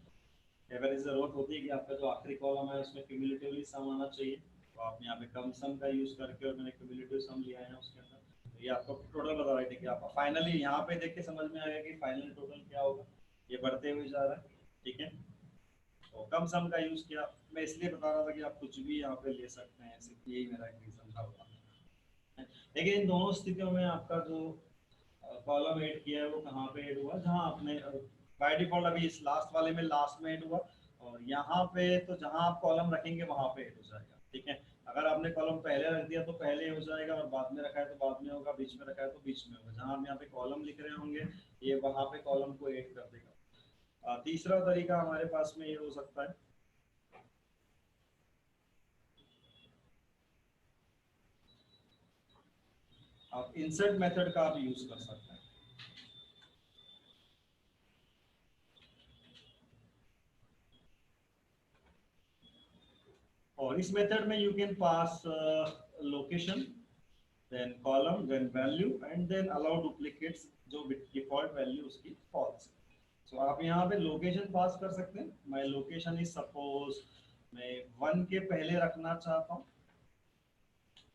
एवरेज जरूरत होती है कि आपका जो आखिरी कॉलम है उसमें क्यूमुलेटिवली सम आना चाहिए, तो आप यहाँ पे कम सम का यूज करके और मैंने क्यूमुलेटिव सम लिया है उसके अंदर, तो ये आपको टोटल बता रहा है। ठीक है, आप फाइनली यहाँ पे देख के समझ में आएगा कि फाइनल टोटल क्या होगा, ये बढ़ते हुए जा रहा है। ठीक है, तो कम सम का यूज किया, मैं इसलिए बता रहा था कि आप कुछ भी यहाँ पे ले सकते हैं, सिर्फ यही मेरा एक रीजन था बताने। लेकिन इन दोनों स्थितियों में आपका जो कॉलम ऐड किया है वो कहाँ पे ऐड हुआ, जहाँ आपने बाय डिफॉल्ट अभी इस लास्ट वाले में लास्ट में ऐड हुआ, और यहाँ पे तो जहाँ आप कॉलम रखेंगे वहां पे ऐड हो जाएगा। ठीक है, अगर आपने कॉलम पहले रख दिया तो पहले हो जाएगा, और बाद में रखा है तो बाद में होगा, बीच में रखा है तो बीच में होगा, जहाँ हम यहाँ पे कॉलम लिख रहे होंगे ये वहां पे कॉलम को ऐड कर देगा। तीसरा तरीका हमारे पास में ये हो सकता है, आप इंसर्ट मेथड का आप यूज कर सकते हैं। और इस मेथड में you can pass location, then column, then value and then allow duplicates, जो डिफॉल्ट वैल्यू उसकी फॉल्स है। सो आप यहाँ पे लोकेशन पास कर सकते हैं। माय लोकेशन इज सपोज मैं 1 के पहले रखना चाहता हूँ,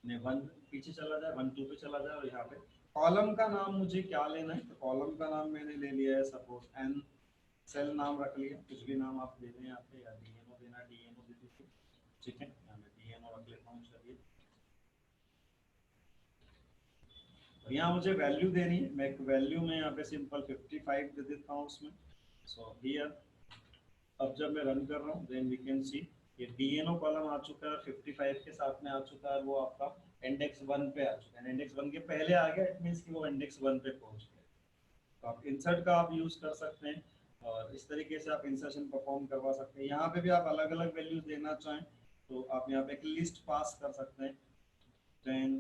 मैं 1 पीछे चला जाए, 1 2 पे चला जाए, और यहाँ पे कॉलम का नाम मुझे क्या लेना है, तो कॉलम का नाम मैंने ले लिया है सपोज एन सेल नाम रख लिया, कुछ भी नाम आप दे दें यहाँ पे, या डीएनओ देना डीएनओ दे दीजिए। ठीक है, यहाँ मैं डीएनओ रख लेता हूँ, चलिए। और यहाँ मुझे वैल्यू देनी है, मैं एक वैल्यू में यहाँ पे सिंपल 55 दे देता हूँ उसमें। सो हियर अब जब मैं रन कर रहा हूँ देन वी कैन सी ये डीएनओ कॉलम आ चुका है, 55 के साथ में आ चुका है, वो आपका इंडेक्स 1 पे आ चुका है, इंडेक्स 1 के पहले आ गया, इट मींस कि वो इंडेक्स 1 पे पहुंच गया। तो आप इंसर्ट का आप यूज कर सकते हैं, और इस तरीके से आप इंसर्शन परफॉर्म करवा सकते हैं। यहाँ पे भी आप अलग अलग वैल्यूज देना चाहें तो आप यहाँ पे एक लिस्ट पास कर सकते हैं, 10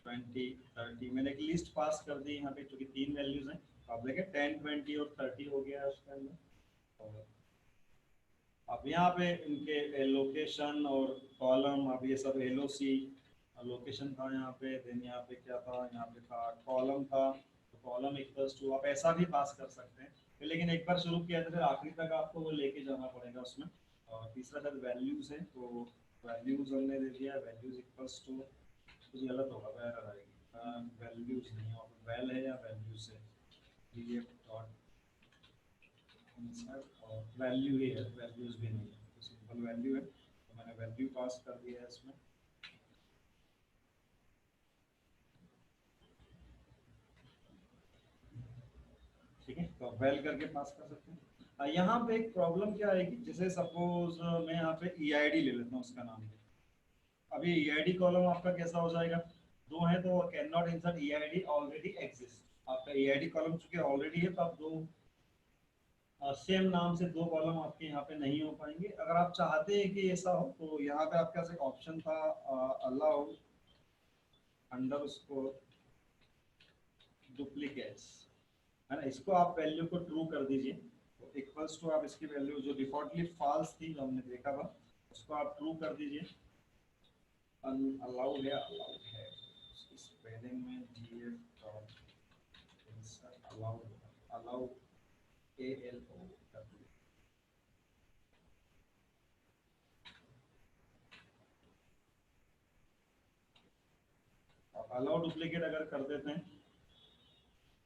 20 30, मैंने एक लिस्ट पास कर दी यहाँ पे, क्योंकि 3 वैल्यूज हैं, तो आप देखें 10 20 और 30 हो गया है उसके अंदर। और अब यहाँ पे इनके लोकेशन और कॉलम, अब ये सब एलओसी लोकेशन था यहाँ पे, देन यहाँ पे क्या था, यहाँ पे था कॉलम था, तो कॉलम इक्वल्स टू आप ऐसा भी पास कर सकते हैं, तो लेकिन एक बार शुरू किया तो फिर आखिरी तक आपको वो लेके जाना पड़ेगा उसमें। और तीसरा शायद वैल्यूज है, तो वैल्यूज हमने दे दिया, वैल्यूज इक्वल्स टू, कुछ गलत होगा, एरर आएगी, वैल्यूज नहीं, वैल है या वैल्यूज है, df डॉट इंसर्ट और वैल्यू ही है, वैल्यूज भी नहीं है, तो सिंपल वैल्यू है, तो मैंने वैल्यू पास कर दिया है इसमें। ठीक है, तो वेल करके पास कर सकते हैं। यहाँ पे एक प्रॉब्लम क्या आएगी, जैसे सपोज मैं यहाँ पे ईआईडी ले लेता हूँ उसका नाम पे। अभी ईआईडी कॉलम आपका कैसा हो जाएगा, दो है तो can not insert EID already exist. आपका ईआईडी कॉलम चूंकि ऑलरेडी है तो आप दो सेम नाम से दो कॉलम आपके यहाँ पे नहीं हो पाएंगे। अगर आप चाहते हैं कि ऐसा हो तो यहाँ पे आपके पास एक ऑप्शन था अलाउ अंडर उसको डुप्लीकेट्स, है ना, इसको आप वैल्यू को ट्रू कर दीजिए। तो इक्वल्स टू आप इसकी वैल्यू जो डिफॉल्टली फॉल्स थी जो हमने देखा था उसको आप ट्रू कर दीजिए। अनअलाउड है, अलाउड है, स्पेलिंग में df dot insert allowed, allow ALO W। आप अलाउ डुप्लीकेट अगर कर देते हैं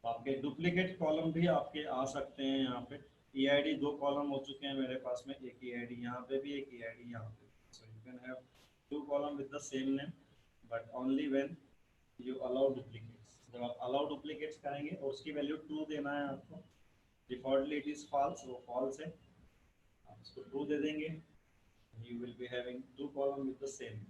तो आपके डुप्लीकेट कॉलम भी आपके आ सकते हैं। यहाँ पे ईआईडी दो कॉलम हो चुके हैं मेरे पास में, एक ईआईडी यहाँ पे भी, एक ईआईडी यहाँ पे। So you can have two column with the same name but only when you allow duplicates. जब आप अलाउ डुप्लीकेट्स करेंगे और उसकी वैल्यू ट्रू देना है आपको, डिफॉल्टली इट इज फॉल्स, वो फॉल्स है, आप इसको ट्रू दे देंगे, you will be having two column with the same.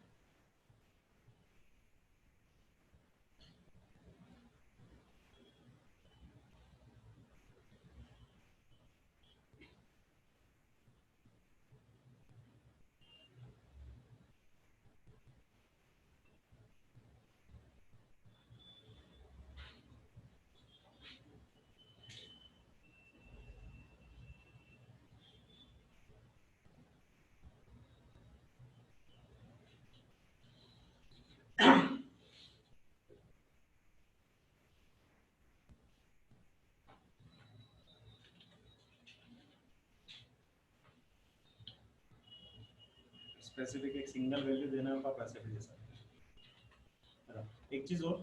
Specific एक सिंगल वैल्यू देना है तो आप ऐसे भी दे सकते हैं। एक चीज और,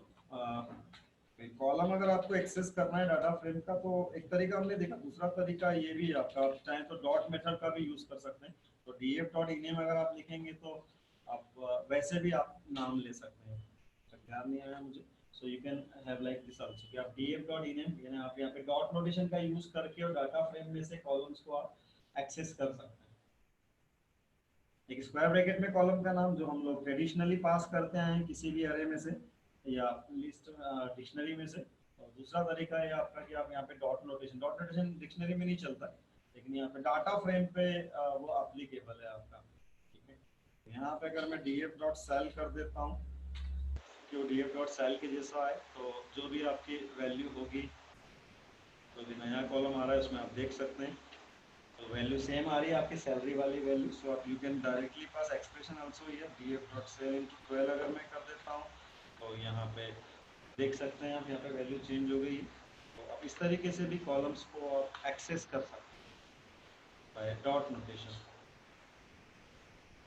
कॉलम अगर आपको एक्सेस करना है डाटा फ्रेम का तो एक तरीका हमने देखा, दूसरा तरीका ये भी है आपका, आप चाहें तो डॉट मेथड का भी यूज कर सकते हैं। तो df डॉट इनेम अगर आप लिखेंगे तो आप वैसे भी आप नाम ले सकते हैं, ध्यान नहीं आया मुझे। सो you can have like this also कि आप df डॉट इनेम यानी आप यहाँ पे डॉट नोटेशन का यूज करके और डाटा फ्रेम में से कॉलम्स को आप एक्सेस कर सकते हैं। एक स्क्वायर ब्रैकेट में कॉलम का नाम जो हम लोग ट्रेडिशनली पास करते हैं किसी भी अरे में से या लिस्ट डिक्शनरी में से। और दूसरा तरीका है आपका कि आप यहाँ पे डॉट नोटेशन डिक्शनरी में नहीं चलता लेकिन यहाँ पे डाटा फ्रेम पे वो एप्लीकेबल है आपका। ठीक है, यहाँ पे अगर मैं df डॉट सेल कर देता हूँ कि df डॉट सेल के जैसा है तो जो भी आपकी वैल्यू होगी तो भी नया कॉलम आ रहा है उसमें आप देख सकते हैं, तो वैल्यू सेम आ रही है आपकी सैलरी वाली वैल्यू। सो आप you can directly pass expression also here df dot sal into 12 अगर मैं कर देता हूँ तो यहाँ पे देख सकते हैं आप, यहाँ पे वैल्यू चेंज हो गई है। तो आप इस तरीके से भी कॉलम्स को आप एक्सेस कर सकते हैं बाय डॉट नोटेशन,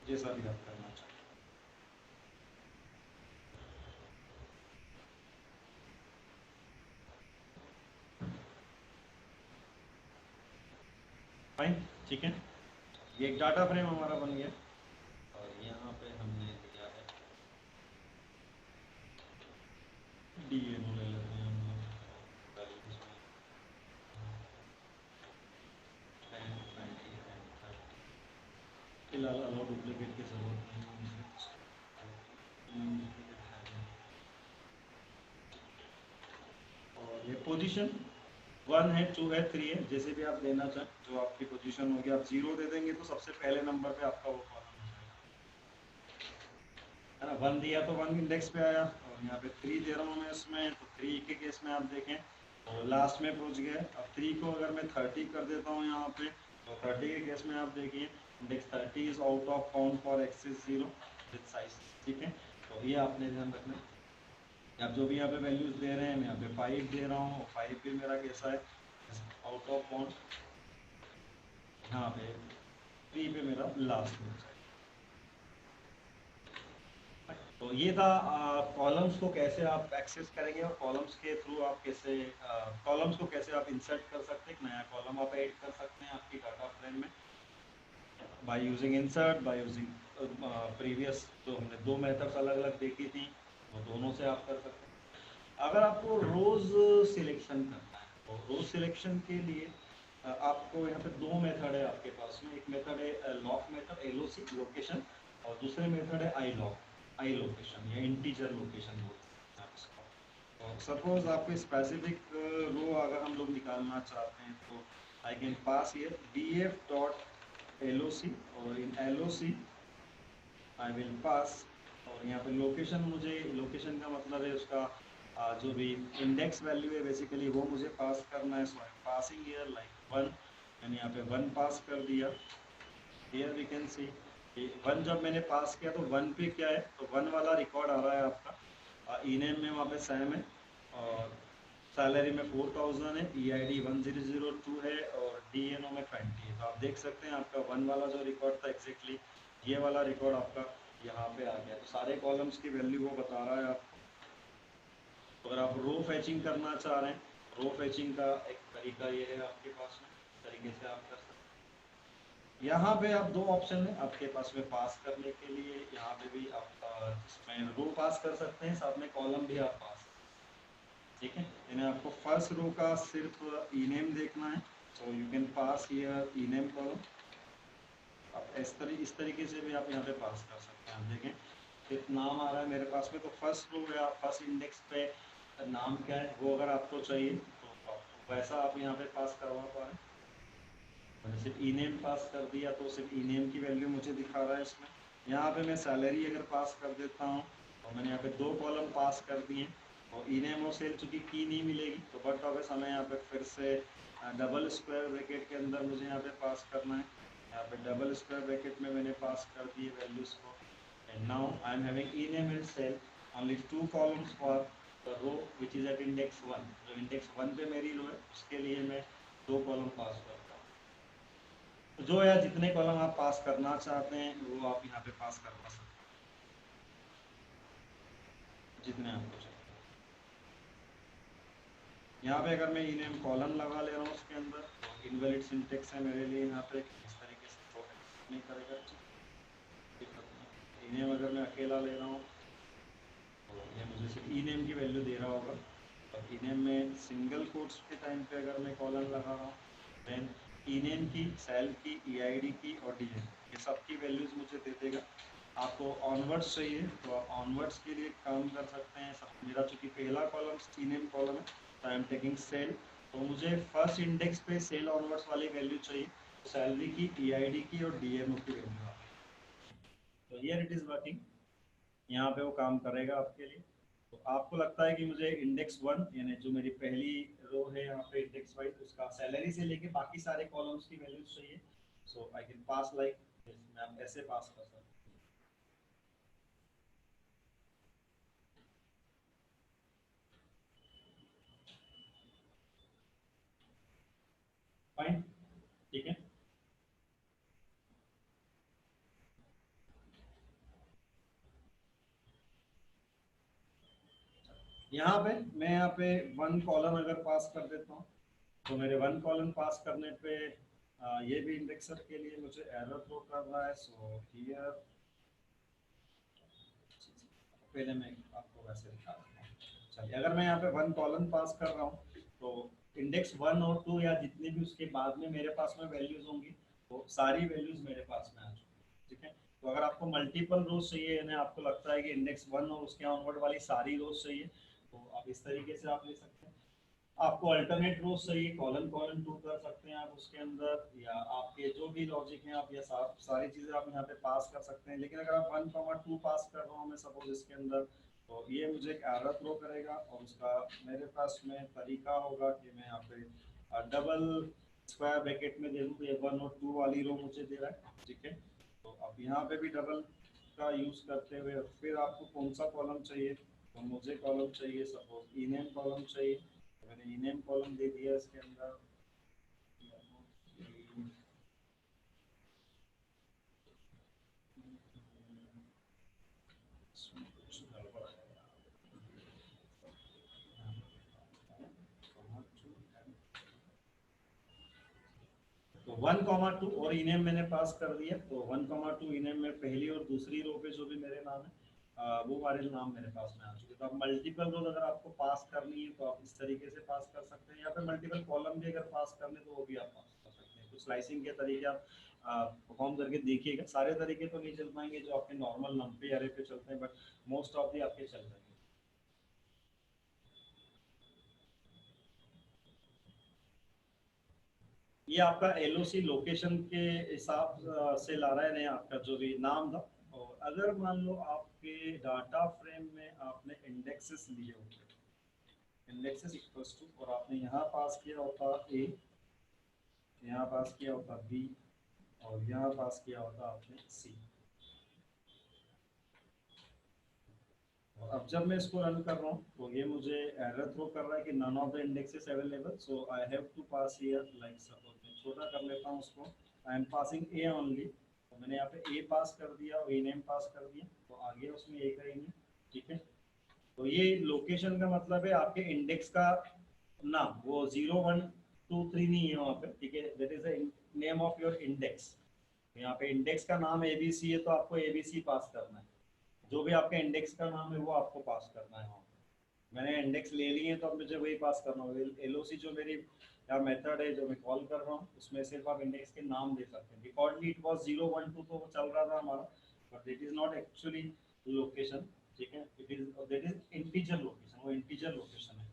जैसा भी आप करना चाहें। फाइन, ठीक है, ये एक डाटा फ्रेम हमारा बन गया और यहाँ पे हमने दिया है डीएम ले लेते हैं हम लोग, values में 10, 20 and 30। फिलहाल अलाउ डुप्लीकेट की जरूरत नहीं है मुझे। और ये पोजीशन 1 है, 2 है, 3 है, जैसे भी आप देना चाहें जो आपकी पोजीशन होगी। आप 0 दे देंगे तो सबसे पहले नंबर पे आपका वो कॉलम हो जाएगा, है ना। 1 दिया तो 1 इंडेक्स पे आया और यहाँ पे 3 दे रहा हूँ मैं इसमें तो 3 के केस में आप देखें तो लास्ट में पहुँच गए। अब 3 को अगर मैं 30 कर देता हूँ यहाँ पे तो 30 के केस में आप देखिए index 30 is out of count for access 0 with size. ठीक है, तो ये आपने ध्यान रखना है। आप जो भी यहाँ पे वैल्यूज दे रहे हैं, मैं यहाँ पे 5 दे रहा हूँ, 5 भी मेरा कैसा है आउट ऑफ काउंट, यहाँ पे 3 पे मेरा लास्ट में तो ये था कॉलम्स को कैसे आप एक्सेस करेंगे और कॉलम्स के थ्रू आप कैसे कॉलम्स को कैसे आप इंसर्ट कर सकते हैं, एक नया कॉलम आप ऐड कर सकते हैं आपकी डाटा फ्रेम में by using insert, by using previous जो हमने दो मेथड्स अलग अलग देखी थी वो दोनों से आप कर सकते हैं। अगर आपको रोज सिलेक्शन करना है तो रोज सिलेक्शन के लिए आपको यहाँ पे दो मेथड है आपके पास में, एक मेथड है लॉक मेथड LOC लोकेशन, और दूसरे मेथड है आई लॉक आई लोकेशन या इंटीजर लोकेशन बोलते हैं आप इसको। सपोज आपको स्पेसिफिक रो अगर हम लोग निकालना चाहते हैं तो आई can pass here bf dot LOC, और इन LOC आई विल पास, और यहाँ पे लोकेशन, मुझे लोकेशन का मतलब है उसका जो भी इंडेक्स वैल्यू है बेसिकली वो मुझे पास करना है। So I am passing here like 1, मैंने यहाँ पे 1 पास कर दिया। हियर वी कैन सी 1 जब मैंने पास किया तो 1 पे क्या है, तो 1 वाला रिकॉर्ड आ रहा है आपका, ईनेम में वहाँ पे सैम है, और सैलरी में 4000 है, EID 1002 है, और DNO में 20 है। तो आप देख सकते हैं आपका 1 वाला जो रिकॉर्ड था एग्जैक्टली ये वाला रिकॉर्ड आपका यहाँ पे आ गया। तो सारे कॉलम्स की वैल्यू वो बता रहा है आपको। तो अगर आप रो फैचिंग करना चाह रहे हैं, रो फैचिंग का एक तरीका ये है आपके पास में, इस तरीके से आप कर सकते हैं। यहाँ पे आप दो ऑप्शन है आपके पास में पास करने के लिए, यहाँ पे भी आप इसमें रो पास कर सकते हैं, साथ में कॉलम भी आप पास, ठीक है। यानी आपको फर्स्ट रो का सिर्फ ईनेम देखना है, so you can pass here ename column. आप इस तरीके से भी आप यहाँ पे पास कर सकते हैं। आप देखें सिर्फ नाम आ रहा है मेरे पास में, तो फर्स्ट रो या फर्स्ट इंडेक्स पे नाम क्या है वो अगर आपको चाहिए तो आप वैसा आप यहाँ पे पास करवा पा रहे हैं। मैंने सिर्फ ईनेम पास कर दिया तो सिर्फ ईनेम की वैल्यू मुझे दिखा रहा है इसमें। यहाँ पे मैं सैलरी अगर पास कर देता हूँ और मैंने यहाँ पे दो कॉलम पास कर दिए, और ईनेम और सेल चूंकि की नहीं मिलेगी तो बट ऑफिस हमें यहाँ पे फिर से डबल स्क्वायर ब्रैकेट के अंदर मुझे यहाँ पे पास करना है। यहाँ पे डबल स्क्वायर ब्रैकेट में मैंने पास कर दिए वैल्यूज को, and now I am having ename and sal only two columns for the row which is at index 1। जो इंडेक्स 1 पे मेरी रो है उसके लिए मैं दो कॉलम पास करता हूँ। तो जो या जितने कॉलम आप पास करना चाहते हैं वो आप यहाँ पे पास करवा सकते हैं, जितने आपको चाहिए। यहाँ पे अगर मैं इनेम कॉलम लगा ले रहा हूँ उसके अंदर तो इनवैलिड सिंटेक्स है मेरे लिए यहाँ पे, इस तरीके से तो नहीं करेगा, इनेम अगर मैं अकेला ले रहा हूँ तो ये मुझे सिर्फ इनेम की वैल्यू दे रहा होगा, और इनेम में सिंगल कोट्स के टाइम पे अगर मैं कॉलम लगा रहा हूँ देन इनेम की, सेल की, EID की और DN ये सब की वैल्यूज मुझे दे देगा। आपको ऑनवर्ड्स चाहिए तो आप ऑनवर्ड्स के लिए काम कर सकते हैं। सब मेरा चूंकि पहला कॉलम टीनेम कॉलम है तो आई एम टेकिंग सेल, तो मुझे फर्स्ट इंडेक्स पे सेल ऑनवर्ड्स वाली वैल्यू चाहिए, सैलरी की, EID की और DNO की वैल्यू आ गई। तो हियर इट इज वर्किंग, यहाँ पे वो काम करेगा आपके लिए। तो आपको लगता है कि मुझे इंडेक्स 1 यानी जो मेरी पहली रो है यहाँ पे इंडेक्स वाइज उसका सैलरी से लेके बाकी सारे कॉलम्स की वैल्यूज चाहिए, सो आई कैन पास लाइक मैं आप ऐसे पास कर सकता हूँ। फाइन, ठीक है। यहाँ पे मैं यहाँ पे 1 कॉलम अगर पास कर देता हूँ तो मेरे 1 कॉलम पास करने पे ये भी इंडेक्सर के लिए मुझे एरर थ्रो कर रहा है। सो हियर पहले मैं आपको वैसे दिखा देता हूँ। चलिए अगर मैं यहाँ पे 1 कॉलम पास कर रहा हूँ तो इंडेक्स 1 और 2 या जितने भी उसके बाद में मेरे पास में वैल्यूज होंगी वो सारी वैल्यूज मेरे पास में आ चुकी, ठीक है। तो अगर आपको मल्टीपल रोज चाहिए यानी आपको लगता है कि इंडेक्स 1 और उसके ऑनवर्ड वाली सारी रोज चाहिए तो आप इस तरीके से आप ले सकते हैं। आपको अल्टरनेट रोज चाहिए, कॉलम कॉलम टू कर सकते हैं आप उसके अंदर, या आपके जो भी लॉजिक है आप ये सारी चीजें आप यहाँ पे पास कर सकते हैं। लेकिन अगर आप 1, 2 पास कर रहा हूँ मैं सपोज इसके अंदर तो ये मुझे एक एरर थ्रो करेगा, और उसका मेरे पास में तरीका होगा कि मैं यहाँ पे डबल स्क्वायर ब्रैकेट में दे दूँ, तो ये 1 और 2 वाली रो मुझे दे रहा है, ठीक है। तो अब यहाँ पे भी डबल का यूज करते हुए फिर आपको कौन सा कॉलम चाहिए, तो मुझे कॉलम चाहिए सपोज इनेम कॉलम चाहिए, तो मैंने इनेम कॉलम दे दिया इसके अंदर। 1,2 और इनेम मैंने पास कर दिया, तो 1,2 इनेम में पहली और दूसरी रो पे जो भी मेरे नाम है वो वाले नाम मेरे पास में आ चुके। तो अब मल्टीपल रोज अगर आपको पास करनी है तो आप इस तरीके से पास कर सकते हैं, या फिर मल्टीपल कॉलम भी अगर पास करने तो वो भी आप पास कर सकते हैं। तो स्लाइसिंग के तरीके आप परफॉर्म करके देखिएगा। सारे तरीके तो नहीं चल पाएंगे जो आपके नॉर्मल नंपी अरे पे चलते हैं, बट मोस्ट ऑफ दी आपके चल जाएंगे। ये आपका एलओसी लोकेशन के हिसाब से ला रहा है, नहीं आपका जो भी नाम था। और अगर मान लो आपके डाटा फ्रेम में आपने इंडेक्सेस लिए होते, इंडेक्सेस इक्वल्स टू, और आपने यहाँ पास किया होता ए, यहाँ पास किया होता बी, और यहाँ पास किया होता आपने सी। अब जब मैं इसको रन कर रहा हूँ तो ये मुझे एरर थ्रो कर रहा है कि none of the indexes available, so I have to pass here, like suppose मैं छोटा कर लेता हूँ उसको, I am passing a only. तो मैंने यहाँ पे ए पास कर दिया और ए नेम पास कर दिया, तो आ गया उसमें ए का नेम। ठीक है, तो ये लोकेशन का मतलब है आपके इंडेक्स का नाम, वो 0 1 2 3 नहीं है वहाँ पे। ठीक है, that is the name of your index. यहाँ पे इंडेक्स का नाम एबीसी है तो आपको एबीसी पास करना है, जो भी आपके इंडेक्स का नाम है वो आपको पास करना है वहाँ पे। मैंने इंडेक्स ले लिए हैं तो अब मुझे वही पास करना होगा। एलओसी जो मेरी या मेथड है जो मैं कॉल कर रहा हूँ उसमें सिर्फ आप इंडेक्स के नाम दे सकते हैं। डिफॉल्टली इट वाज 0 1 2 तो वो चल रहा था हमारा, but it is not actually location. ठीक है, it is that is integer location, वो इंटीजर लोकेशन है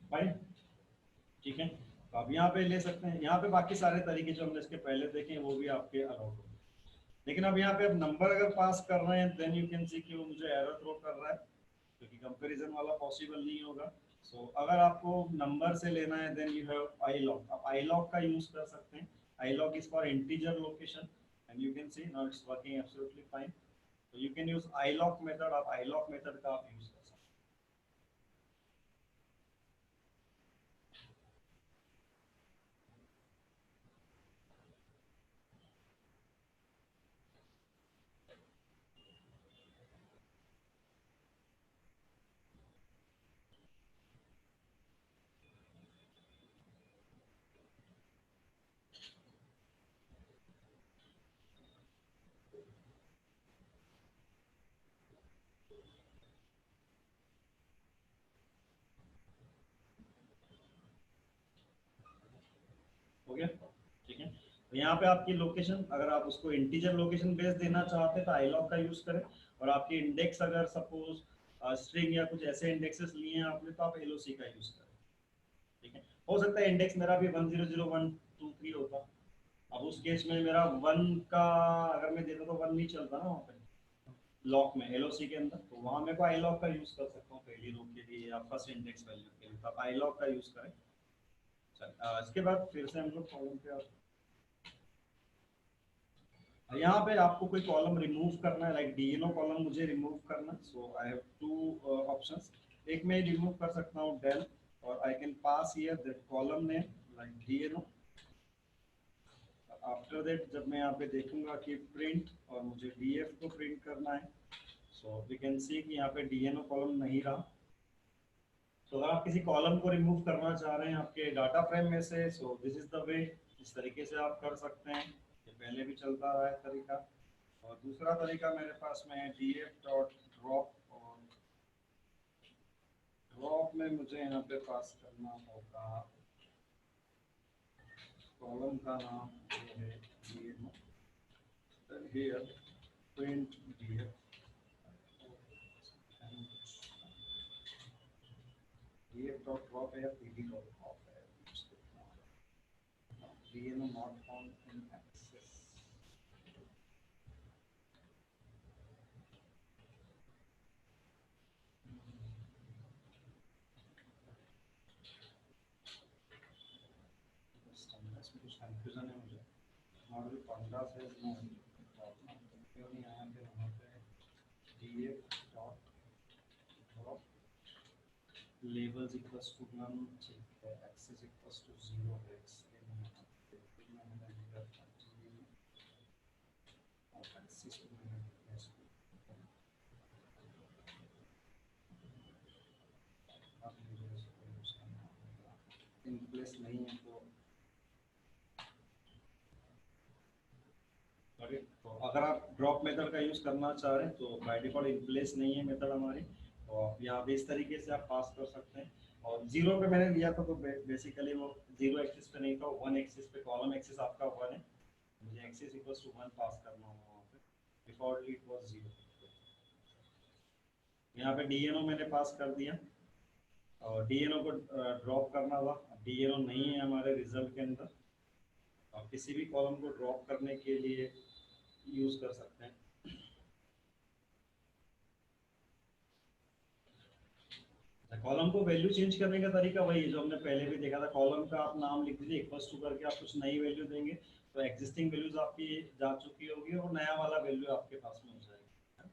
भाई। ठीक है, तो आप यहाँ पे ले सकते हैं। यहाँ पे बाकी सारे तरीके जो हमने इसके पहले देखे हैं वो भी आपके अलाउड होंगे। लेकिन अब यहाँ पे अब नंबर अगर पास कर रहे हैं देन यू कैन सी कि वो मुझे एरर थ्रो कर रहा है, क्योंकि कंपैरिजन वाला पॉसिबल नहीं होगा। सो अगर आपको नंबर से लेना है then you have iloc. आप आई लॉग का यूज कर सकते हैं। Iloc is for integer location and you can see now it's working absolutely fine. तो you can use iloc method, आप आई लॉग मेथड का आप use कर सकते हैं। हो गया? ठीक है, तो यहाँ पे आपकी लोकेशन, अगर आप उसको इंटीजर लोकेशन बेस देना चाहते हैं तो आई लॉग का यूज करें। और आपकी इंडेक्स अगर सपोज स्ट्रिंग या कुछ ऐसे इंडेक्सेस लिए हैं आपने तो आप एलओसी का यूज करें। ठीक है, हो सकता है इंडेक्स मेरा भी 1000123 होता। अब उस केस में मेरा 1 का अगर मैं देता तो 1 नहीं चलता ना वहाँ पे लॉक में, एलओसी के अंदर। तो वहाँ मेरे को आई लॉग का यूज कर सकता हूँ पहली रो के लिए या फर्स्ट इंडेक्स वैल्यू के लिए, तो आप आई लॉग का यूज करें। इसके बाद फिर से हम लोग कॉलम पे यहाँ पे आपको कोई कॉलम रिमूव करना है, लाइक डीएनओ कॉलम मुझे रिमूव करना है। So I have two options. एक मैं रिमूव कर सकता हूँ डेल, और आई can pass here that column name like DNO. After that जब मैं यहाँ पे देखूंगा कि प्रिंट, और मुझे डीएफ को प्रिंट करना है, सो वी कैन सी कि यहाँ पे डीएनओ कॉलम नहीं रहा। तो अगर आप किसी कॉलम को रिमूव करना चाह रहे हैं आपके डाटा फ्रेम में से, so this is the way, इस तरीके से आप कर सकते हैं। ये पहले भी चलता रहा है तरीका। और दूसरा तरीका मेरे पास में है df डॉट ड्रॉप, और ड्रॉप में मुझे यहाँ पे पास करना होगा कॉलम का नाम जो है df, then here print df, df dot drop है, pd डॉट ड्रॉप है, dno not found in access। इसमें कुछ कंफ्यूजन है मुझे, मॉडल 15 से मैं क्यों नहीं आया फिर वहाँ पे df dot drop labels equals to none, ठीक है, access equals to 0 है, इसलिए मैंने enter continue और access को मैंने replace किया। अब मुझे इसको यूज करना होगा अगर आप ड्रॉप मेथड का यूज़ करना चाह रहे हैं तो बाय डिफॉल्ट इन प्लेस नहीं है मेथड हमारी, तो आप यहाँ पे इस तरीके से आप पास कर सकते हैं। और जीरो पे मैंने लिया था तो बेसिकली वो जीरो एक्सिस पे नहीं था, वन एक्सिस पे, कॉलम एक्सिस आपका वन है, मुझे axis equals to one pass करना होगा वहाँ पे, डिफॉल्टली इट वाज जीरो। यहाँ पे डीएनओ मैंने पास कर दिया और डीएनओ को ड्रॉप करना था, डीएनओ नहीं है हमारे रिजल्ट के अंदर। आप किसी भी कॉलम को ड्रॉप करने के लिए यूज कर सकते हैं। कॉलम को वैल्यू चेंज करने का तरीका वही है जो हमने पहले भी देखा था। कॉलम का आप नाम लिख दीजिए इक्वल्स टू करके, आप कुछ नई वैल्यू देंगे तो एग्जिस्टिंग वैल्यूज आपकी जा चुकी होगी और नया वाला वैल्यू आपके पास में हो जाएगा।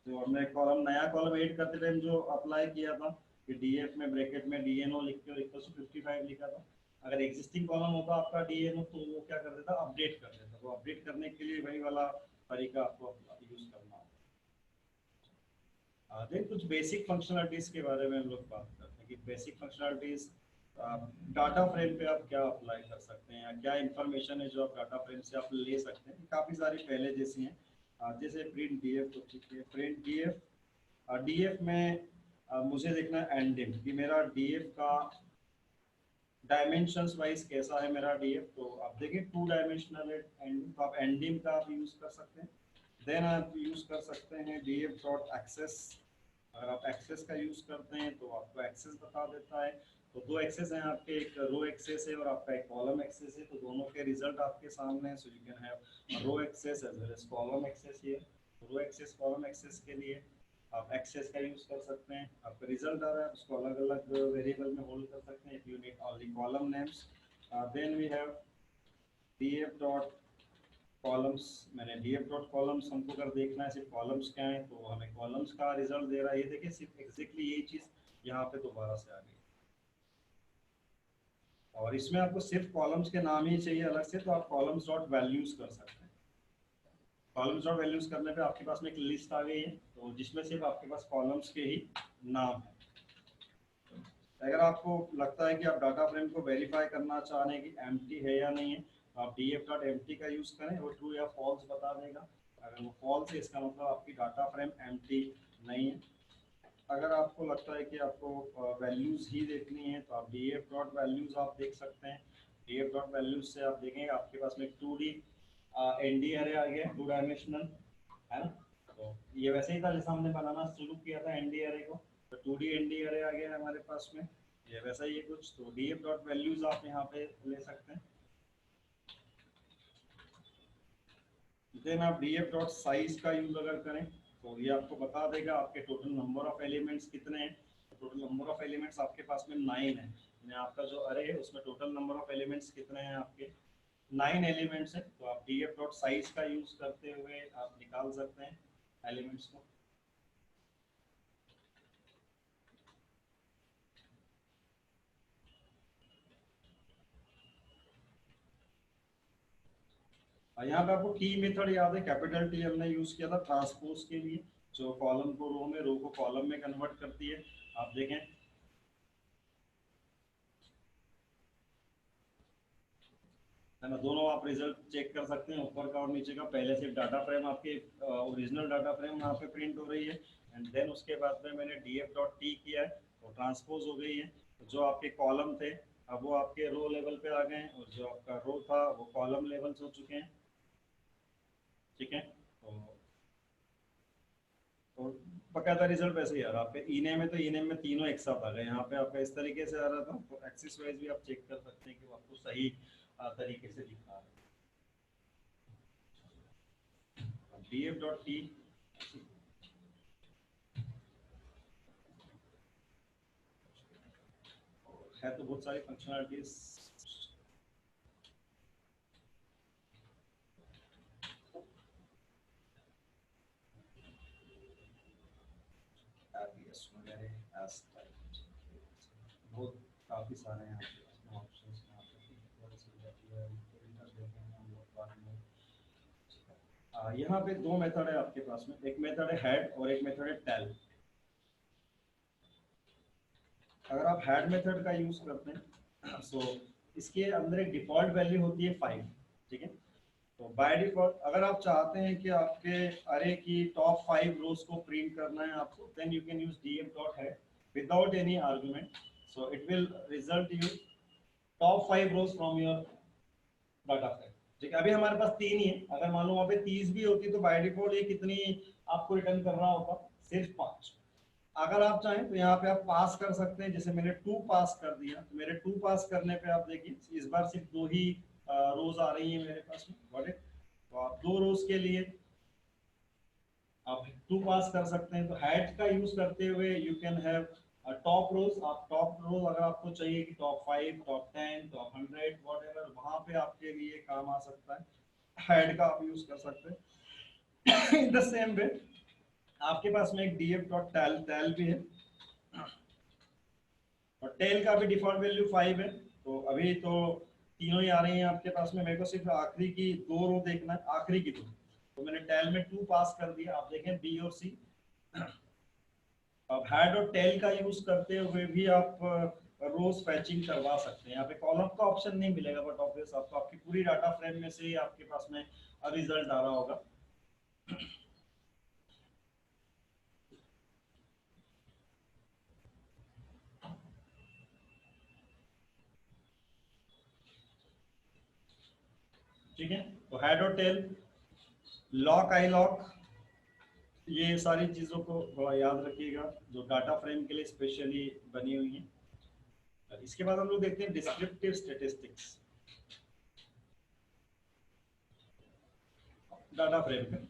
तो हमने कॉलम, नया कॉलम ऐड करते टाइम जो अप्लाई किया था कि डीएफ में ब्रैकेट में डीएनओ लिख के और इक्वल्स टू 55 लिखा था। अगर एग्जिस्टिंग कॉलम होता आपका डीएनओ तो वो क्या कर देता, अपडेट कर देता। तो अपडेट करने के लिए वही वाला तरीका आपको यूज करना होगा। देन कुछ बेसिक फंक्शनलिटीज के बारे में हम लोग बात करते हैं कि बेसिक फंक्शनलिटीज डाटा फ्रेम पे आप क्या अप्लाई कर सकते हैं या क्या इंफॉर्मेशन है जो आप डाटा फ्रेम से आप ले सकते हैं। काफ़ी सारी पहले जैसी हैं, जैसे प्रिंट डीएफ, तो ठीक है प्रिंट डीएफ। डीएफ में मुझे देखना है एंडिम कि मेरा डीएफ का डायमेंशंस वाइज कैसा है मेरा डीएफ। तो आप देखिए 2 डायमेंशनल है एंडिम, तो आप एंडिम का आप यूज़ कर सकते हैं। देन आप यूज़ कर सकते हैं डीएफ डॉट एक्सेस। अगर आप एक्सेस का यूज़ करते हैं तो आपको एक्सेस बता देता है। तो दो एक्सेस हैं आपके, एक रो एक्सेस है और आपका एक कॉलम एक्सेस है। तो दोनों के रिजल्ट आपके सामने है। So you can have row axis as well as column axis here. Row axis, column axis के लिए आप एक्सेस का यूज़ कर सकते हैं। आपका रिजल्ट आ रहा है उसको अलग अलग वेरिएबल में होल्ड कर सकते हैं। If you need only column names, then we have df dot columns. मैंने df डॉट कॉलम्स, हमको अगर देखना है सिर्फ कॉलम्स क्या है तो हमें कॉलम्स का रिजल्ट दे रहा है। ये देखिए सिर्फ एग्जैक्टली यही चीज़ यहाँ पे दोबारा से आ गई। और इसमें आपको सिर्फ कॉलम्स के नाम ही चाहिए अलग से, तो आप कॉलम्स डॉट वैल्यूज कर सकते हैं। कॉलम्स डॉट वैल्यूज करने पे आपके पास में एक लिस्ट आ गई है तो जिसमें सिर्फ आपके पास कॉलम्स के ही नाम है। अगर आपको लगता है कि आप डाटा फ्रेम को वेरीफाई करना चाह रहे हैं कि एम्प्टी है या नहीं है, तो आप df डॉट एम्प्टी का यूज़ करें, वो ट्रू या फॉल्स बता देगा। अगर वो फॉल्स है इसका मतलब आपकी डाटा फ्रेम एम्प्टी नहीं है। अगर आपको लगता है कि आपको वैल्यूज़ ही देखनी है तो आप df डॉट वैल्यूज़ आप देख सकते हैं। df डॉट वैल्यूज़ से आप देखेंगे आपके पास में 2D एनडी अरे आ गया, 2 डायमेंशनल है ना। तो ये वैसे ही था जैसा हमने बनाना शुरू किया था एनडी अरे को, तो 2D एनडी अरे आ गया हमारे पास में, ये वैसा ही है कुछ। तो df डॉट वैल्यूज़ आप यहाँ पे ले सकते हैं। देन आप df डॉट साइज का यूज़ अगर करें तो ये आपको बता देगा आपके टोटल नंबर ऑफ एलिमेंट्स कितने हैं। टोटल नंबर ऑफ एलिमेंट्स आपके पास में 9 है, यानी आपका जो अरे है उसमें टोटल नंबर ऑफ एलिमेंट्स कितने हैं आपके 9 एलिमेंट्स हैं। तो आप df डॉट साइज का यूज़ करते हुए आप निकाल सकते हैं एलिमेंट्स को। और यहाँ पे आपको की मेथड याद है, कैपिटल टी हमने यूज़ किया था ट्रांसपोज के लिए, जो कॉलम को रो में, रो को कॉलम में कन्वर्ट करती है। आप देखें है ना, दोनों आप रिजल्ट चेक कर सकते हैं, ऊपर का और नीचे का। पहले सिर्फ डाटा फ्रेम आपके ओरिजिनल डाटा फ्रेम यहाँ पे प्रिंट हो रही है, एंड देन उसके बाद में मैंने df डॉट टी किया है तो ट्रांसपोज हो गई है। तो जो आपके कॉलम थे अब वो आपके रो लेवल पे आ गए हैं और जो आपका रो था वो कॉलम लेवल हो चुके हैं। ठीक है, तो बकायदा रिजल्ट वैसे ही आ रहा है आपके इने में। तो इने में तीनों एक साथ आ गए, यहाँ पे आपका इस तरीके से आ रहा था। तो एक्सिस वाइज भी आप चेक कर सकते हैं कि वो आपको सही तरीके से दिखा रहा है। df डॉट टी है तो बहुत सारी फंक्शनलिटीज। बहुत काफ़ी सारे हैं ऑप्शंस यहाँ पे। यहाँ पे दो मेथड है आपके पास में, एक मेथड है हेड और एक मेथड है टेल। अगर आप हेड मेथड का यूज करते हैं सो इसके अंदर एक डिफॉल्ट वैल्यू होती है 5। ठीक है, तो बाय डिफॉल्ट अगर आप चाहते हैं कि आपके अरे की टॉप 5 रोज को प्रिंट करना है आपको, then you can use df.head without any argument, so it will result you top 5 rows from your data frame. ठीक है, अभी हमारे पास 3 ही है, अगर मान लो वहाँ पे 30 भी होती तो बाय डिफॉल्ट ये कितनी आपको रिटर्न कर रहा होगा, सिर्फ 5। अगर आप चाहें तो यहाँ पे आप पास कर सकते हैं, जैसे मैंने 2 पास कर दिया, तो मेरे 2 पास करने पे आप देखिए इस बार सिर्फ 2 ही रोज आ रही है मेरे पास में, गॉट इट। तो आप 2 रोज के लिए आप 2 पास कर सकते हैं। तो हैड का यूज करते हुए यू कैन हैव टॉप रोज, आप टॉप रोज अगर आपको चाहिए कि टॉप 5, टॉप 10, टॉप 100 व्हाटएवर, वहां पे आपके लिए काम आ सकता है, हैड का आप यूज कर सकते हैं। इन द सेम वे आपके पास में एक df.tel टेल भी है, और टेल का भी डिफॉल्ट वैल्यू 5 है। तो अभी तो तीनों ही आ रही हैं आपके पास में, मेरे को सिर्फ आखिरी की 2 रो देखना है, आखिरी की 2। तो मैंने टेल में 2 पास कर दिया, आप देखें बी और सी। अब हेड और टेल का यूज करते हुए भी आप रोज फैचिंग करवा सकते हैं। यहाँ पे कॉलम का ऑप्शन नहीं मिलेगा, बट ऑब्वियस आपको आपकी पूरी डाटा फ्रेम में से ही आपके पास में रिजल्ट आ रहा होगा। ठीक है, तो हेड और टेल, लॉक आई लॉक, ये सारी चीजों को थोड़ा याद रखिएगा जो डाटा फ्रेम के लिए स्पेशली बनी हुई है। इसके बाद हम लोग देखते हैं डिस्क्रिप्टिव स्टैटिस्टिक्स डाटा फ्रेम में।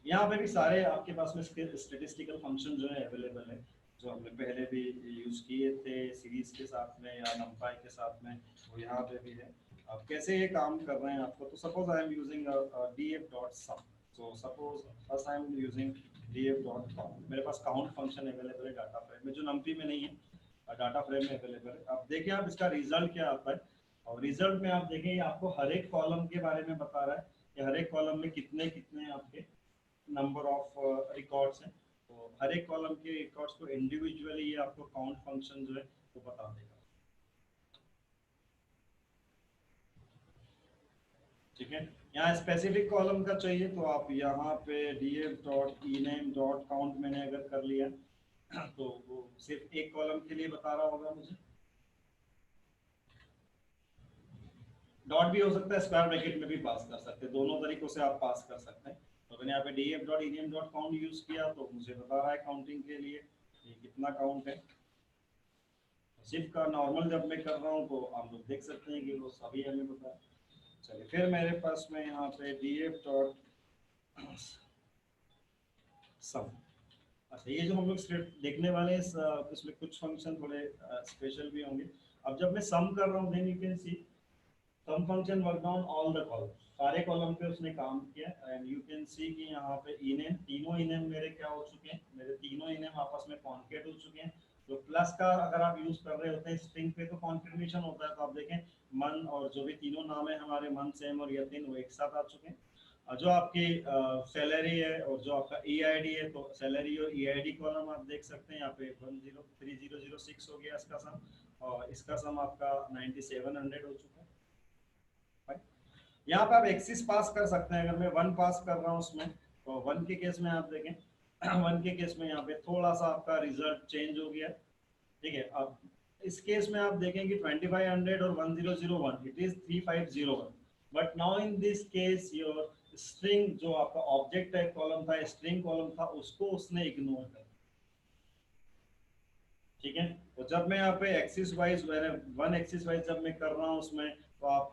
यहाँ पे भी सारे आपके पास में स्टेटिस्टिकल फंक्शन जो है अवेलेबल है, जो हमने पहले भी यूज किए थे सीरीज के साथ में या numpy के साथ में, वो यहाँ पे भी है। अब कैसे ये काम कर रहे हैं आपको, तो suppose I am using df.sum, so suppose first I am using df.count, मेरे पास काउंट फंक्शन अवेलेबल है डाटा फ्रेम में, जो numpy में नहीं है, डाटा फ्रेम में अवेलेबल है। अब देखिए आप इसका रिजल्ट क्या आता है, और रिजल्ट में आप देखें आपको हर एक कॉलम के बारे में बता रहा है कि हर एक कॉलम में कितने कितने आपके नंबर ऑफ रिकॉर्ड्स हैं। तो हर एक कॉलम के रिकॉर्ड्स को इंडिविजुअली ये आपको काउंट फंक्शन जो है वो बता देगा। ठीक है, यहाँ स्पेसिफिक कॉलम का चाहिए तो आप यहाँ पे df.ename.count मैंने अगर कर लिया तो वो सिर्फ एक कॉलम के लिए बता रहा होगा मुझे। डॉट भी हो सकता है, स्क्वायर ब्रैकेट में भी पास कर सकते हैं, दोनों तरीकों से आप पास कर सकते हैं। तो मैंने यहाँ पे df.ename.count यूज किया तो मुझे बता रहा है काउंटिंग के लिए ये कितना काउंट है। शिफ्ट का नॉर्मल जब मैं कर रहा हूँ तो आप लोग देख सकते हैं कि वो सभी हमें बता। चलिए फिर मेरे पास में यहाँ पे df.sum, अच्छा ये जो हम लोग स्क्रिप्ट देखने वाले हैं इसमें कुछ फंक्शन थोड़े स्पेशल भी होंगे। अब जब मैं सम कर रहा हूँ then you can see sum function work on all the column, सारे कॉलम पे उसने काम किया, एंड यू कैन सी कि यहाँ पे इनेम, तीनों इनेम मेरे क्या हो चुके हैं, मेरे तीनों इनेम आपस में कॉन्केट हो चुके हैं। तो प्लस का अगर आप यूज कर रहे होते हैं स्ट्रिंग पे तो कॉन्केटिनेशन होता है, तो आप देखें मन और जो भी तीनों नाम है हमारे, मन, सेम और यतिन, वो एक साथ आ चुके हैं। और जो आपकी सैलरी है और जो आपका EID है, तो सैलरी और EID कॉलम आप देख सकते हैं यहाँ पे 103006 हो गया इसका सम, और इसका सम आपका 9700 हो चुका है। यहाँ पे आप एक्सिस पास कर सकते हैं, अगर मैं 1 पास कर रहा हूँ उसमें, तो 1 के केस में आप देखें 1 के केस में यहाँ पे थोड़ा सा आपका रिजल्ट चेंज हो गया। ठीक है, अब इस केस में आप देखें कि 2500 और 1001 it is 3501, but now in this case your string जो आपका ऑब्जेक्ट टाइप कॉलम था, स्ट्रिंग कॉलम था, उसको उसने इग्नोर कर। ठीक है, तो जब मैं यहाँ पे एक्सिस वाइज, मैंने 1 एक्सिस वाइज जब मैं कर रहा हूँ उसमें, तो आप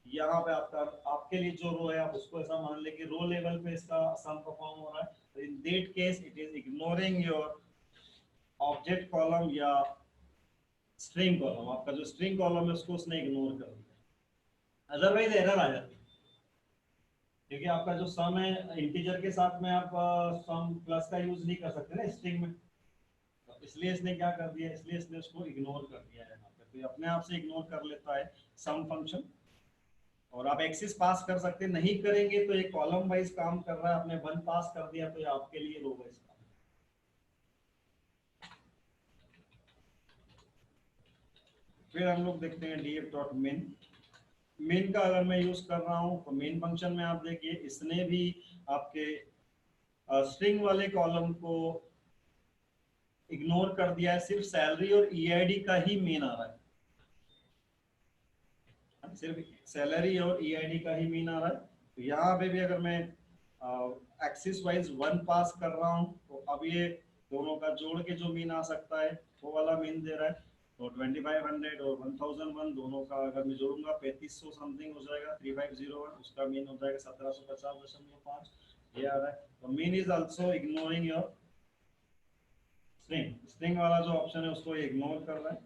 यहाँ पे आपका आपके लिए जो रो है आप उसको ऐसा मान ले कि रो लेवल पे इसका सम परफॉर्म हो रहा है, तो in that case it is ignoring your object column या स्ट्रिंग कॉलम, आपका जो स्ट्रिंग कॉलम है उसको उसने इग्नोर कर दिया, अदरवाइज एरर आ जाती है। क्योंकि आपका जो सम है इंटीजर के साथ में आप सम प्लस का यूज नहीं कर सकते ना स्ट्रिंग में, तो इसलिए इसने क्या कर दिया, इसलिए इसने उसको इग्नोर कर दिया है यहाँ पे, तो ये अपने आप से इग्नोर कर लेता है सम फंक्शन। और आप एक्सिस पास कर सकते, नहीं करेंगे तो ये कॉलम वाइज काम कर रहा है, आपने 1 पास कर दिया तो ये आपके लिए रो वाइज काम। फिर हम लोग देखते हैं df डॉट मेन। मेन का अगर मैं यूज कर रहा हूँ तो मेन फंक्शन में आप देखिए इसने भी आपके स्ट्रिंग वाले कॉलम को इग्नोर कर दिया है, सिर्फ सैलरी और ईआईडी का ही मेन आ रहा है, सिर्फ सैलरी और ईआईडी का ही मीन आ रहा है। तो यहाँ पे भी अगर मैं एक्सिस वाइज वन पास कर रहा हूँ तो अब ये दोनों का जोड़ के जो मीन आ सकता है वो वाला मीन दे रहा है। तो 2500 और 1001 दोनों का अगर मैं जोड़ूंगा 3500 समथिंग हो जाएगा। 3501 उसका मीन हो जाएगा 1750.5, ये आ रहा है। तो mean is also ignoring your string, string वाला जो ऑप्शन है उसको इग्नोर कर रहा है।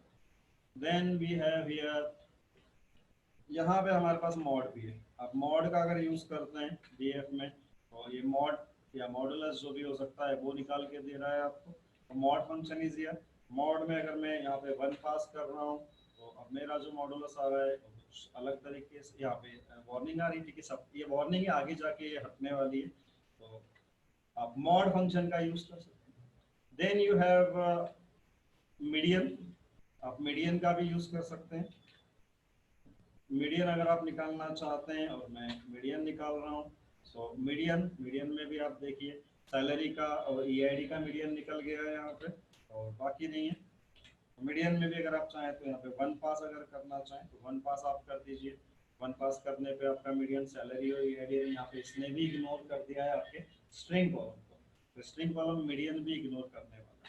देन वी हैव हियर, यहाँ पे हमारे पास मॉड भी है। अब मॉड का अगर यूज करते हैं डीएफ में तो ये मॉड या मॉडुलस जो भी हो सकता है वो निकाल के दे रहा है आपको। तो mod function is here. Mod में अगर मैं यहाँ पे वन पास कर रहा हूँ तो अब मेरा जो मॉडुलस आ रहा है कुछ अलग तरीके से, यहाँ पे वार्निंग आ रही थी कि सब ये वार्निंग है, आगे जाके ये हटने वाली है। तो आप मॉड फंक्शन का यूज कर सकते हैं। देन यू हैव मीडियन, आप मीडियन का भी यूज कर सकते हैं। मीडियन अगर आप निकालना चाहते हैं और मैं मीडियन निकाल रहा हूँ, सो मीडियन, मीडियन में भी आप देखिए सैलरी का और ईआईडी का मीडियन निकल गया है यहाँ पे और बाकी नहीं है। मीडियन में भी अगर आप चाहें तो यहाँ पे वन पास अगर करना चाहें तो वन पास आप कर दीजिए। वन पास करने पे आपका मीडियन सैलरी और ईआईडी यहाँ पे इसने भी इग्नोर कर दिया है आपके स्ट्रिंग कॉलम को। तो स्ट्रिंग कॉलम मीडियन भी इग्नोर करने वाला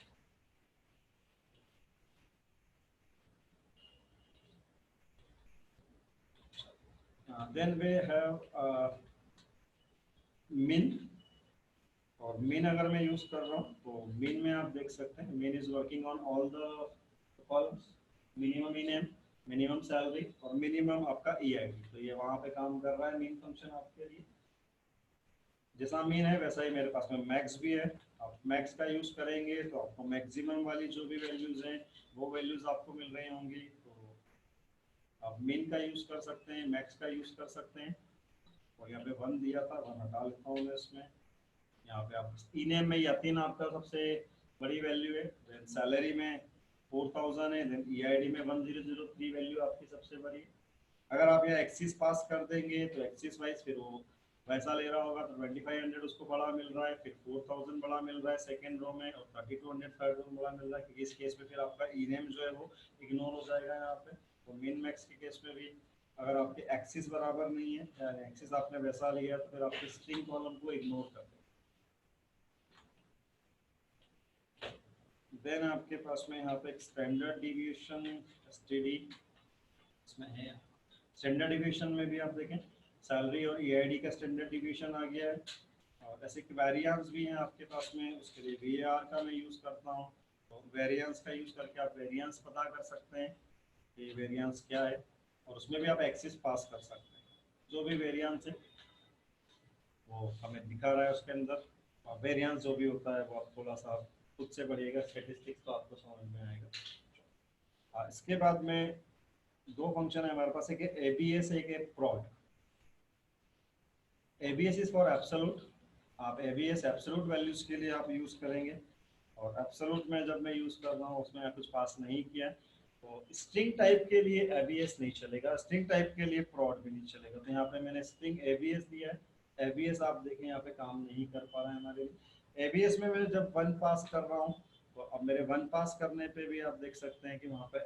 है। देन वी हैव min, और मीन अगर मैं यूज कर रहा हूँ तो मीन में आप देख सकते हैं mean is working on all the columns, minimum in, minimum salary और मिनिमम आपका ईआईडी। तो ये वहां पे काम कर रहा है मीन फंक्शन आपके लिए। जैसा मीन है वैसा ही मेरे पास में मैक्स भी है। आप मैक्स का यूज करेंगे तो आपको मैक्सिमम वाली जो भी वैल्यूज हैं वो वैल्यूज आपको मिल रही होंगी। तो आप मीन का यूज कर सकते हैं, मैक्स का यूज कर सकते हैं। और यहाँ पे वन दिया था, वन हटा लेता हूँ मैं इसमें। यहाँ पे आप ई-नेम में यतीन आपका सबसे बड़ी वैल्यू है, देन सैलरी में 4000 है, देन ईआईडी में 1003 वैल्यू आपकी सबसे बड़ी है। अगर आप यहाँ एक्सिस पास कर देंगे तो एक्सिस वाइज फिर वो वैसा ले रहा होगा। तो 2500 उसको बड़ा मिल रहा है, फिर 4000 बड़ा मिल रहा है सेकेंड रो में, और 3200 थर्ड रो में बड़ा मिल रहा है, क्योंकि इस केस में फिर आपका ई-नेम जो है वो इग्नोर हो जाएगा यहाँ पे। तो मिन मैक्स के केस में भी अगर आपके एक्सिस बराबर नहीं है, एक्सिस आपने वैसा लिया तो फिर आपके स्ट्रिंग कॉलम को इग्नोर कर दें। देन आपके पास में यहाँ पे एक स्टैंडर्ड डिविएशन एसटीडी इसमें है। स्टैंडर्ड डिविएशन में भी आप देखें सैलरी और ईआईडी का स्टैंडर्ड डिविएशन आ गया है। और ऐसे वेरिएंस भी हैं आपके पास में, उसके लिए वीएआर का मैं यूज़ करता हूँ। तो वेरिएंस का यूज़ करके आप वेरिएंस पता कर सकते हैं कि वेरिएंस क्या है, और उसमें भी आप एक्सिस पास कर सकते हैं। जो भी वेरिएंस है वो हमें दिखा रहा है उसके अंदर। और वेरिएंस जो भी होता है वो आप थोड़ा सा खुद से पढ़िएगा, स्टेटिस्टिक्स तो आपको समझ में आएगा। इसके बाद में दो फंक्शन है हमारे पास, एक एबीएस, एक है prod. ABS is for absolute. आप एबीएस एब्सोल्यूट वैल्यूज के लिए आप यूज करेंगे, और एब्सोल्यूट में जब मैं यूज कर रहा हूँ उसमें कुछ पास नहीं किया तो स्ट्रिंग टाइप के लिए एबीएस नहीं चलेगा, स्ट्रिंग टाइप के लिए प्रॉड भी नहीं चलेगा। तो यहाँ पे मैंने स्ट्रिंग एबीएस दिया है। एबीएस आप देखें यहाँ पे काम नहीं कर पा रहा है हमारे लिए। एबीएस में मैं जब वन पास कर रहा हूँ तो अब मेरे वन पास करने पे भी आप देख सकते हैं कि वहाँ पे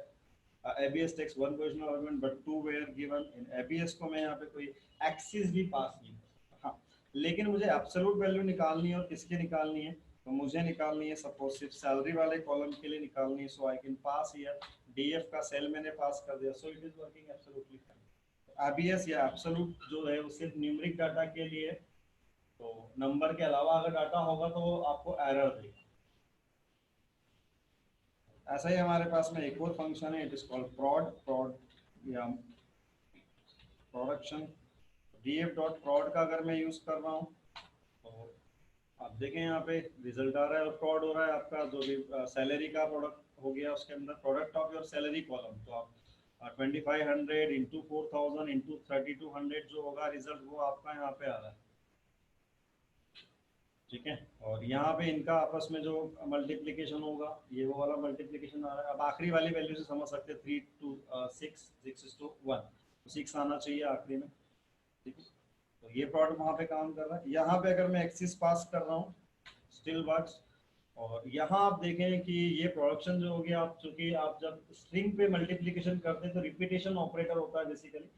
ABS takes one positional argument but two were given in ABS को मैं यहाँ पे कोई एक्सिस भी पास नहीं कर सकता। हाँ, लेकिन मुझे एब्सोल्यूट वैल्यू निकालनी है, और किसकी निकालनी है तो मुझे निकालनी है सपोज सिर्फ सैलरी वाले कॉलम के लिए निकालनी है। So I can pass here DF का सेल मैंने पास कर दिया, so it is working absolutely fine. ABS या एब्सोल्यूट जो है वो सिर्फ न्यूमेरिक डाटा के लिए, तो नंबर के अलावा अगर डाटा होगा तो वो आपको एरर देगा। ऐसा ही हमारे पास में एक और फंक्शन है, इट इज कॉल्ड प्रॉड। प्रॉड या प्रोडक्शन, df डॉट प्रॉड का अगर मैं यूज कर रहा हूँ तो आप देखें यहाँ पे रिजल्ट आ रहा है और प्रॉड हो रहा है आपका जो भी सैलरी का प्रोडक्ट हो गया उसके अंदर product of your salary column. तो आप 2500 इंटू 4000 इंटू 3200 जो होगा रिजल्ट वो आपका यहाँ पे आ रहा है। ठीक है। और यहाँ पे इनका आपस में जो मल्टीप्लिकेशन होगा, ये वो वाला मल्टीप्लिकेशन आ रहा है। अब आखिरी वाली वैल्यू से समझ सकते हैं 3 to 6, 6 to 1, तो 6 आना चाहिए आखिरी में। ठीक है, तो ये प्रोडक्ट वहाँ पे काम कर रहा है। यहाँ पे अगर मैं एक्सिस पास कर रहा हूँ स्टिल वर्क्स, और यहाँ आप देखें कि ये प्रोडक्शन जो हो गया, आप चूंकि आप जब स्ट्रिंग पे मल्टीप्लिकेशन करते हैं तो रिपीटेशन ऑपरेटर होता है बेसिकली।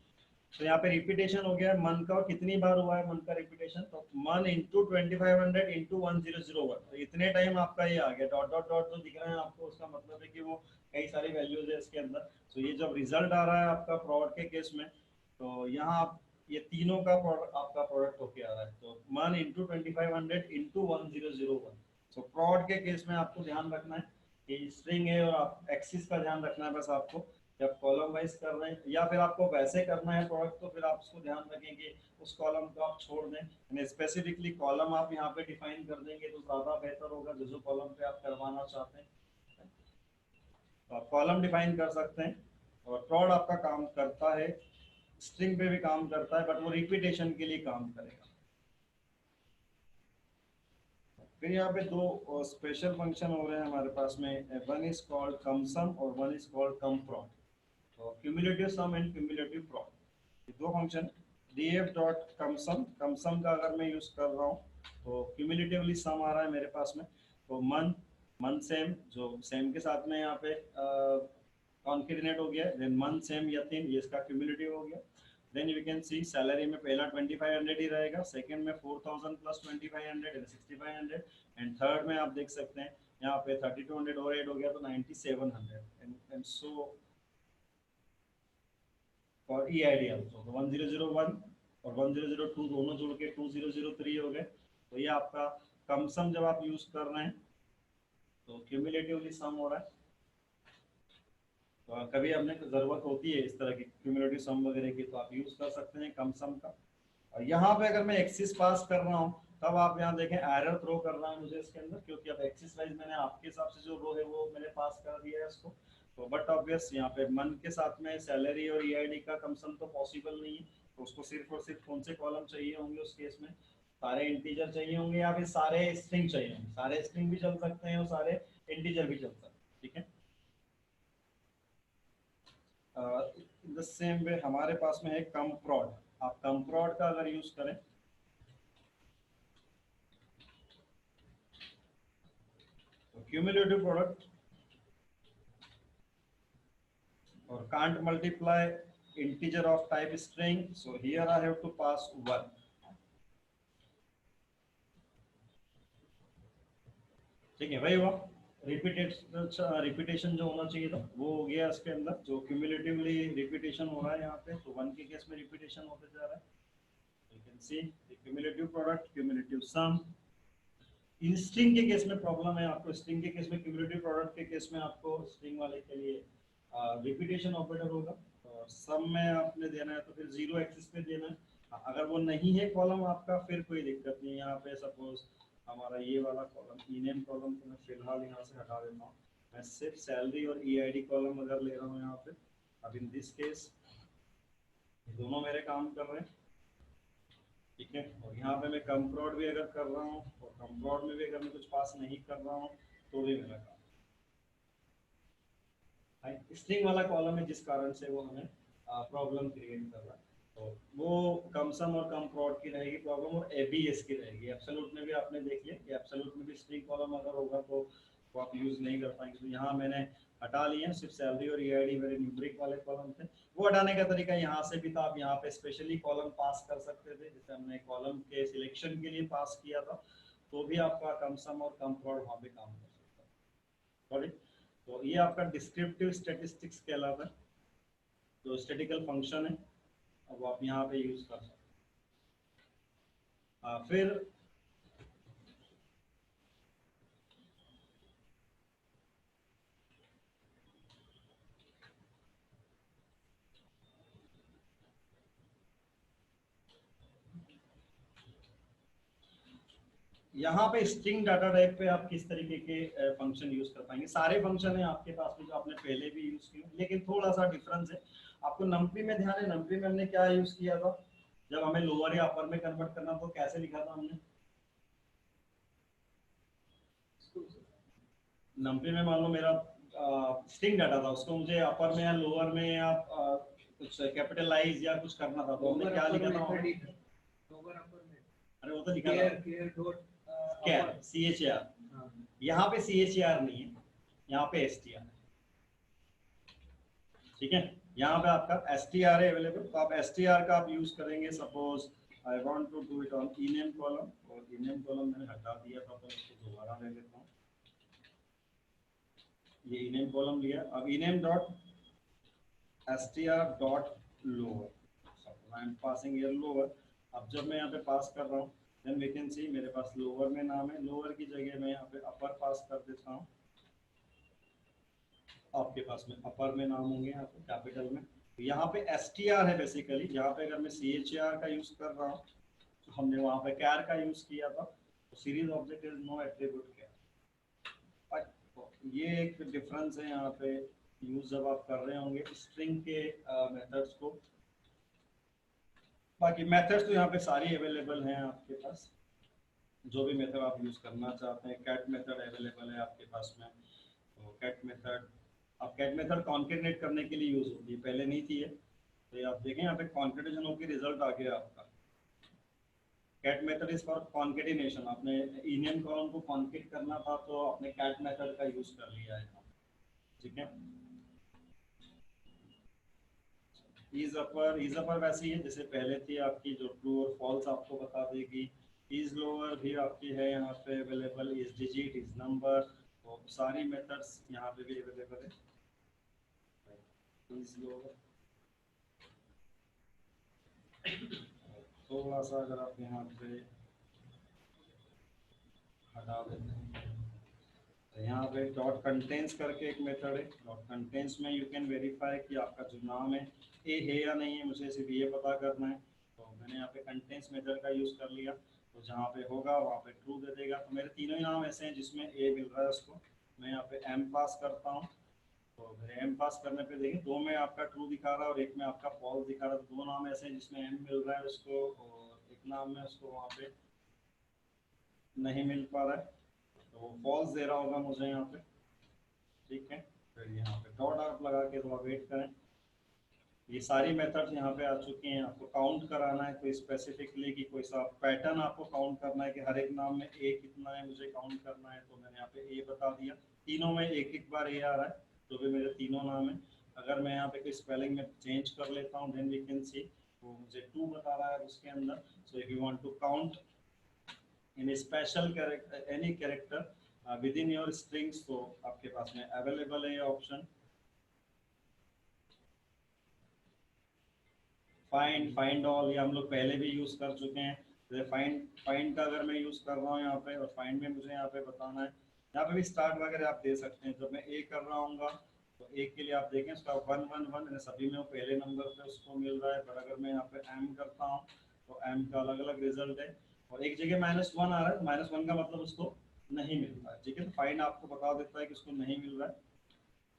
तो यहाँ पे रिपीटेशन हो गया है मन का, और कितनी बार हुआ है मन का रिपीटेशन, तो मन इंटू 2500 इंटू 1001, तो इतने टाइम आपका ये आ गया। डॉट डॉट डॉट जो दिख रहा है आपको, उसका मतलब है कि वो कई सारी वैल्यूज है इसके अंदर। तो ये जब रिजल्ट आ रहा है आपका फ्रॉड के केस में, तो यहाँ आप ये तीनों का प्रोडक्ट आपका प्रोडक्ट होके आ रहा है। तो मन इंटू 2500 इंटू 1001। तो फ्रॉड के केस में आपको ध्यान रखना है कि स्ट्रिंग है, और आप एक्सिस का ध्यान रखना है बस आपको। जब कॉलम वाइज कर रहे हैं, या फिर आपको वैसे करना है प्रोडक्ट, तो फिर आप उसको ध्यान रखें कि उस कॉलम को आप छोड़ दें, यानी स्पेसिफिकली कॉलम आप यहाँ पे डिफाइन कर देंगे तो ज़्यादा बेहतर होगा। जो जो कॉलम पे आप करवाना चाहते हैं तो आप कॉलम डिफाइन कर सकते हैं। और प्रोड आपका काम करता है, स्ट्रिंग पे भी काम करता है, बट वो रिपीटेशन के लिए काम करेगा। फिर यहाँ पे दो स्पेशल फंक्शन हो रहे हैं हमारे पास में, वन इज कॉल्ड कम सम और वन इज कॉल्ड कम प्रोड। तो क्यूमुलेटिव सम एंड क्यूमुलेटिव प्रोड, ये दो फंक्शन। df डॉट कम सम का अगर मैं यूज कर रहा हूँ तो क्यूमुलेटिवली सम आ रहा है मेरे पास में। तो मन मन सेम, जो सेम के साथ में यहाँ पे कॉन्केटिनेट हो गया, देन मन सेम यतीन, ये इसका क्यूमुलेटिव हो गया। Then you can see salary में पहला 2500 ही रहेगा, सेकंड में 4000 प्लस 2500 एंड 6500, एंड थर्ड में आप देख सकते हैं यहाँ पे 3200 और ऐड हो गया तो 9700, and so for EID also. तो 1001 और 1002 दोनों जुड़ के 2003 हो गए। तो ये आपका कम सम जब आप यूज कर रहे हैं तो क्यूमुलेटिवली सम हो रहा है। तो कभी आपने जरूरत होती है इस तरह की क्यूमुलेटिव सम वगैरह की, तो आप यूज कर सकते हैं कम सम का। और यहाँ पे अगर मैं एक्सिस पास कर रहा हूँ, तब आप यहाँ देखें एरर थ्रो कर रहा है मुझे इसके अंदर, क्योंकि अब एक्सिस वाइज मैंने आपके हिसाब से जो रो है वो मैंने पास कर दिया है इसको। तो बट ऑब्वियस यहाँ पे मन के साथ में सैलरी और EID का कम सम तो पॉसिबल नहीं है। तो उसको सिर्फ और सिर्फ कौन से कॉलम चाहिए होंगे उस केस में, सारे इंटीजर चाहिए होंगे या फिर सारे स्ट्रिंग चाहिए होंगे। सारे स्ट्रिंग भी चल सकते हैं और सारे इंटीजर भी चल सकते हैं। ठीक है, इन द सेम वे हमारे पास में है कम प्रॉड। आप कम प्रॉड का अगर यूज करें तो क्यूमुलेटिव प्रोडक्ट और can't multiply integer of type string, so here I have to pass 1। ठीक है, वही हुआ रिपीटेशन जो होना चाहिए था वो हो गया इसके अंदर, जो क्यूमुलेटिवली रिपीटेशन हो रहा है यहाँ पे। तो 1 के केस में रिपीटेशन होते जा रहा है। You can see the cumulative product, cumulative sum. In string के केस में प्रॉब्लम है आपको, स्ट्रिंग के केस में क्यूमुलेटिव प्रोडक्ट के केस में आपको स्ट्रिंग वाले के लिए रिपीटेशन ऑपरेटर होगा। और सम में आपने देना है तो फिर जीरो एक्सिस पे देना है। अगर वो नहीं है कॉलम आपका, फिर कोई दिक्कत नहीं। यहाँ पे सपोज हमारा ये वाला कॉलम ईनेम कॉलम तो मैं फिलहाल यहाँ से हटा देता हूँ। मैं सिर्फ सैलरी और EID कॉलम अगर ले रहा हूँ यहाँ पे, अब इन दिस केस दोनों मेरे काम कर रहे हैं। ठीक है, और यहाँ पे मैं कम प्रॉड भी अगर कर रहा हूँ और कम प्रॉड में भी अगर मैं कुछ पास नहीं कर रहा हूँ तो भी मेरा काम। स्ट्रिंग वाला कॉलम है जिस कारण से वो हमें प्रॉब्लम क्रिएट कर रहा है। तो वो कम सम और कम प्रॉड की रहेगी प्रॉब्लम, और ABS की रहेगी। एब्सोल्यूट में भी आपने देख लिया कि एब्सोल्यूट में भी स्ट्रिंग कॉलम अगर होगा तो वो आप यूज नहीं कर पाएंगे। तो यहाँ मैंने हटा लिए हैं, सिर्फ सैलरी और EID मेरे न्यूमरिक वाले कॉलम थे। वो हटाने का तरीका यहाँ से भी था, आप यहाँ पे स्पेशली कॉलम पास कर सकते थे, जैसे हमने कॉलम के सिलेक्शन के लिए पास किया था, तो भी आपका कम सम और कम प्रॉड वहाँ पे काम कर सकता है। सॉरी, तो ये आपका डिस्क्रिप्टिव स्टैटिस्टिक्स कहलाता है, जो स्टैटिकल फंक्शन है, अब आप यहाँ पे यूज कर सकते हैं। फिर यहाँ पे स्ट्रिंग डाटा टाइप पे आप किस तरीके के फंक्शन यूज कर पाएंगे। सारे फंक्शन है आपके पास में जो आपने पहले भी यूज किए, लेकिन थोड़ा सा डिफरेंस है। आपको नंपी में ध्यान है, नंपी में हमने क्या यूज किया था, जब हमें लोअर या अपर में कन्वर्ट करना तो कैसे लिखा था हमने, नंपी में मान लो मेरा स्ट्रिंग डाटा था, उसको मुझे अपर में या लोअर में या कुछ कैपिटलाइज या कुछ करना था, तो हमने क्या लिखा था वहाँ पे? अरे वो तो लिखा था कैर, CHAR। यहाँ पे CHAR नहीं है, यहाँ पे STR है, ठीक है। यहाँ पे आपका STR है अवेलेबल, तो आप STR का आप यूज करेंगे। Suppose I want to do it on ename column, और इनेम कॉलम मैंने हटा दिया था, तो इसको दोबारा ले लेता हूँ। ये इनेम कॉलम लिया, अब ename dot str dot lower, I am passing here lower. अब जब मैं यहाँ पे पास कर रहा हूँ, देन वी कैन सी मेरे पास लोअर में नाम है, लोअर की जगह मैं यहाँ पे अपर पास कर देता हूँ। आपके पास में अपर में नाम होंगे यहाँ पे कैपिटल में, तो यहाँ पे STR है बेसिकली। यहाँ पे अगर मैं CHAR का यूज कर रहा हूँ, तो हमने वहाँ पे कैर का यूज किया था, तो series object is no attribute care. ये एक डिफरेंस है यहाँ पे यूज जब आप कर रहे होंगे स्ट्रिंग के मेथड्स को। बाकी मेथड्स तो यहाँ पे सारी अवेलेबल हैं आपके पास, जो भी मेथड आप यूज करना चाहते हैं। कैट मेथड अवेलेबल है आपके पास में, तो कैट मेथड, अब कैट मेथड कॉन्केटेनेट करने के लिए यूज होती है, पहले नहीं थी ये। तो ये आप देखें यहाँ पे कॉन्केटेनेशन होकर रिजल्ट आ गया आपका। Cat method is for concatenation, आपने इनियम कॉलम को कॉन्केट करना था, तो आपने कैट मेथड का यूज कर लिया है, ठीक है। इज अपर वैसी है जैसे पहले थी आपकी, जो ट्रू और फॉल्स आपको बता देगी। इज लोअर भी आपकी है यहाँ पे available, is digit, is number, तो सारी मेथड्स यहाँ पे भी अवेलेबल है। इज लोअर थोड़ा सा अगर आप यहाँ पे हटा देते हैं, तो यहाँ पे डॉट कंटेंट्स करके एक मेथड है। डॉट कंटेंट्स में यू कैन वेरीफाई कि आपका जो नाम है ए है या नहीं है, मुझे सिर्फ ये पता करना है। तो मैंने यहाँ पे कंटेंट्स मेथड का यूज़ कर लिया, तो जहाँ पे होगा वहाँ पे ट्रू दे देगा। तो मेरे तीनों ही नाम ऐसे हैं जिसमें ए मिल रहा है उसको, मैं यहाँ पे एम पास करता हूँ। तो मेरे एम पास करने पे देखिए, दो में आपका ट्रू दिखा रहा है और एक में आपका फॉल्स दिखा रहा है। तो दो नाम ऐसे हैं जिसमें एम मिल रहा है उसको, और एक नाम में उसको वहाँ पे नहीं मिल पा रहा है, तो फॉल्स दे रहा होगा मुझे यहाँ पे, ठीक है। फिर यहाँ पे डॉट आप लगा के थोड़ा वेट करें। ये सारी मेथड्स यहाँ पे आ चुकी हैं। आपको काउंट कराना है तो स्पेसिफिकली कि कोई सा पैटर्न आपको काउंट करना है कि हर एक नाम में ए कितना है, मुझे काउंट करना है। तो मैंने यहाँ पे ए बता दिया, तीनों में एक एक बार ए आ रहा है, जो भी मेरे तीनों नाम है। अगर मैं यहाँ पे कोई स्पेलिंग में चेंज कर लेता हूँ, देन वी कैन सी वो मुझे 2 बता रहा है उसके अंदर। So if you want to count in special character, any character with in your strings, तो आपके पास में अवेलेबल है ये ऑप्शन। फाइंड ऑल, ये हम लोग पहले भी यूज कर चुके हैं। जैसे फाइंड का अगर मैं यूज कर रहा हूँ यहाँ पे, और फाइंड में मुझे यहाँ पे बताना है, यहाँ पे भी स्टार्ट वगैरह आप दे सकते हैं। जब मैं ए कर रहा हूँ तो ए के लिए आप देखें उसका 111 सभी में वो पहले नंबर पे उसको मिल रहा है। पर अगर मैं यहाँ पे एम करता हूँ तो एम का अलग अलग रिजल्ट है, और एक जगह -1 आ रहा है, -1 का मतलब उसको नहीं मिल रहा है, ठीक है। तो फाइंड आपको बता देता है कि उसको नहीं मिल रहा है,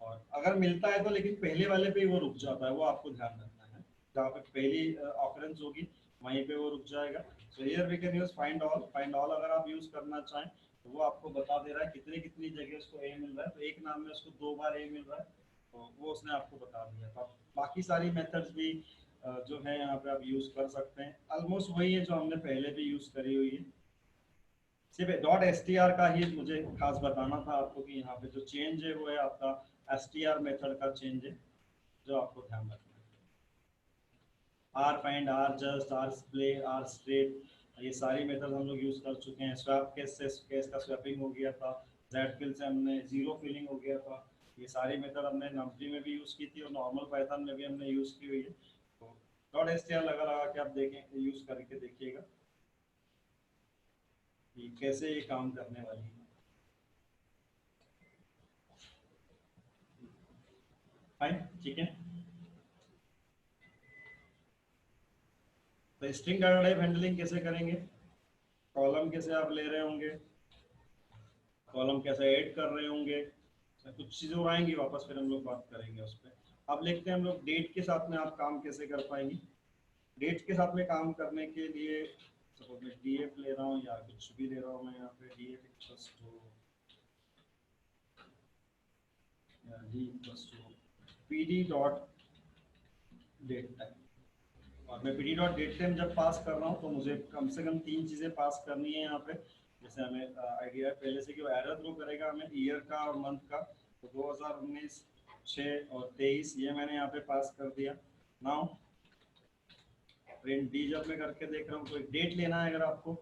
और अगर मिलता है तो लेकिन पहले वाले पे ही वो रुक जाता है, वो आपको ध्यान रखना है। जहाँ पे पहली ऑकरेंस होगी वहीं पे वो रुक जाएगा। So here we can use find all. Find all अगर आप यूज करना चाहें तो वो आपको बता दे रहा है कितनी कितनी जगह उसको ए मिल रहा है। तो एक नाम में उसको 2 बार ए मिल रहा है, तो वो उसने आपको बता दिया। तो बाकी सारी मेथड्स भी जो है यहाँ पे आप यूज कर सकते हैं। ऑलमोस्ट वही है जो हमने पहले भी यूज करी हुई है। सिर्फ डॉट STR का ही मुझे खास बताना था आपको कि यहाँ पे जो चेंज है वो है आपका STR मेथड का चेंज है, जो आपको ध्यान रखना है। Rfind, rjust, rsplit, rstrip, ये सारी मेथड हम लोग यूज कर चुके हैं। स्वैप केस से केस का स्वैपिंग हो गया था, जेड फिल से हमने जीरो फिलिंग हो गया था। ये सारी मेथड हमने नंपी में भी यूज की थी और नॉर्मल पाइथन में भी हमने यूज की हुई है। तो डॉट STR लगा लगा के आप देखें, यूज करके देखिएगा कि कैसे ये काम करने वाली है। फाइन, ठीक है। तो स्ट्रिंग डाटा टाइप हैंडलिंग कैसे करेंगे, कॉलम कैसे आप ले रहे होंगे, कॉलम कैसे ऐड कर रहे होंगे, कुछ चीज़ें और आएंगी वापस, फिर हम लोग बात करेंगे उस पर। अब देखते हैं हम लोग डेट के साथ में आप काम कैसे कर पाएंगे। डेट के साथ में काम करने के लिए सपोज मैं DF ले रहा हूँ या कुछ भी ले रहा हूँ, मैं यहाँ पे DF equals to d equals to pd dot date time. और मैं pd डॉट डेट टाइम जब पास कर रहा हूँ तो मुझे कम से कम 3 चीज़ें पास करनी है यहाँ पे। जैसे हमें आइडिया है पहले से कि वो एरर थ्रो करेगा हमें ईयर का और मंथ का। तो 2019, 6 और 23 ये मैंने यहाँ पे पास कर दिया। नाउ प्रिंट डी जब मैं करके देख रहा हूँ तो एक डेट लेना है। अगर आपको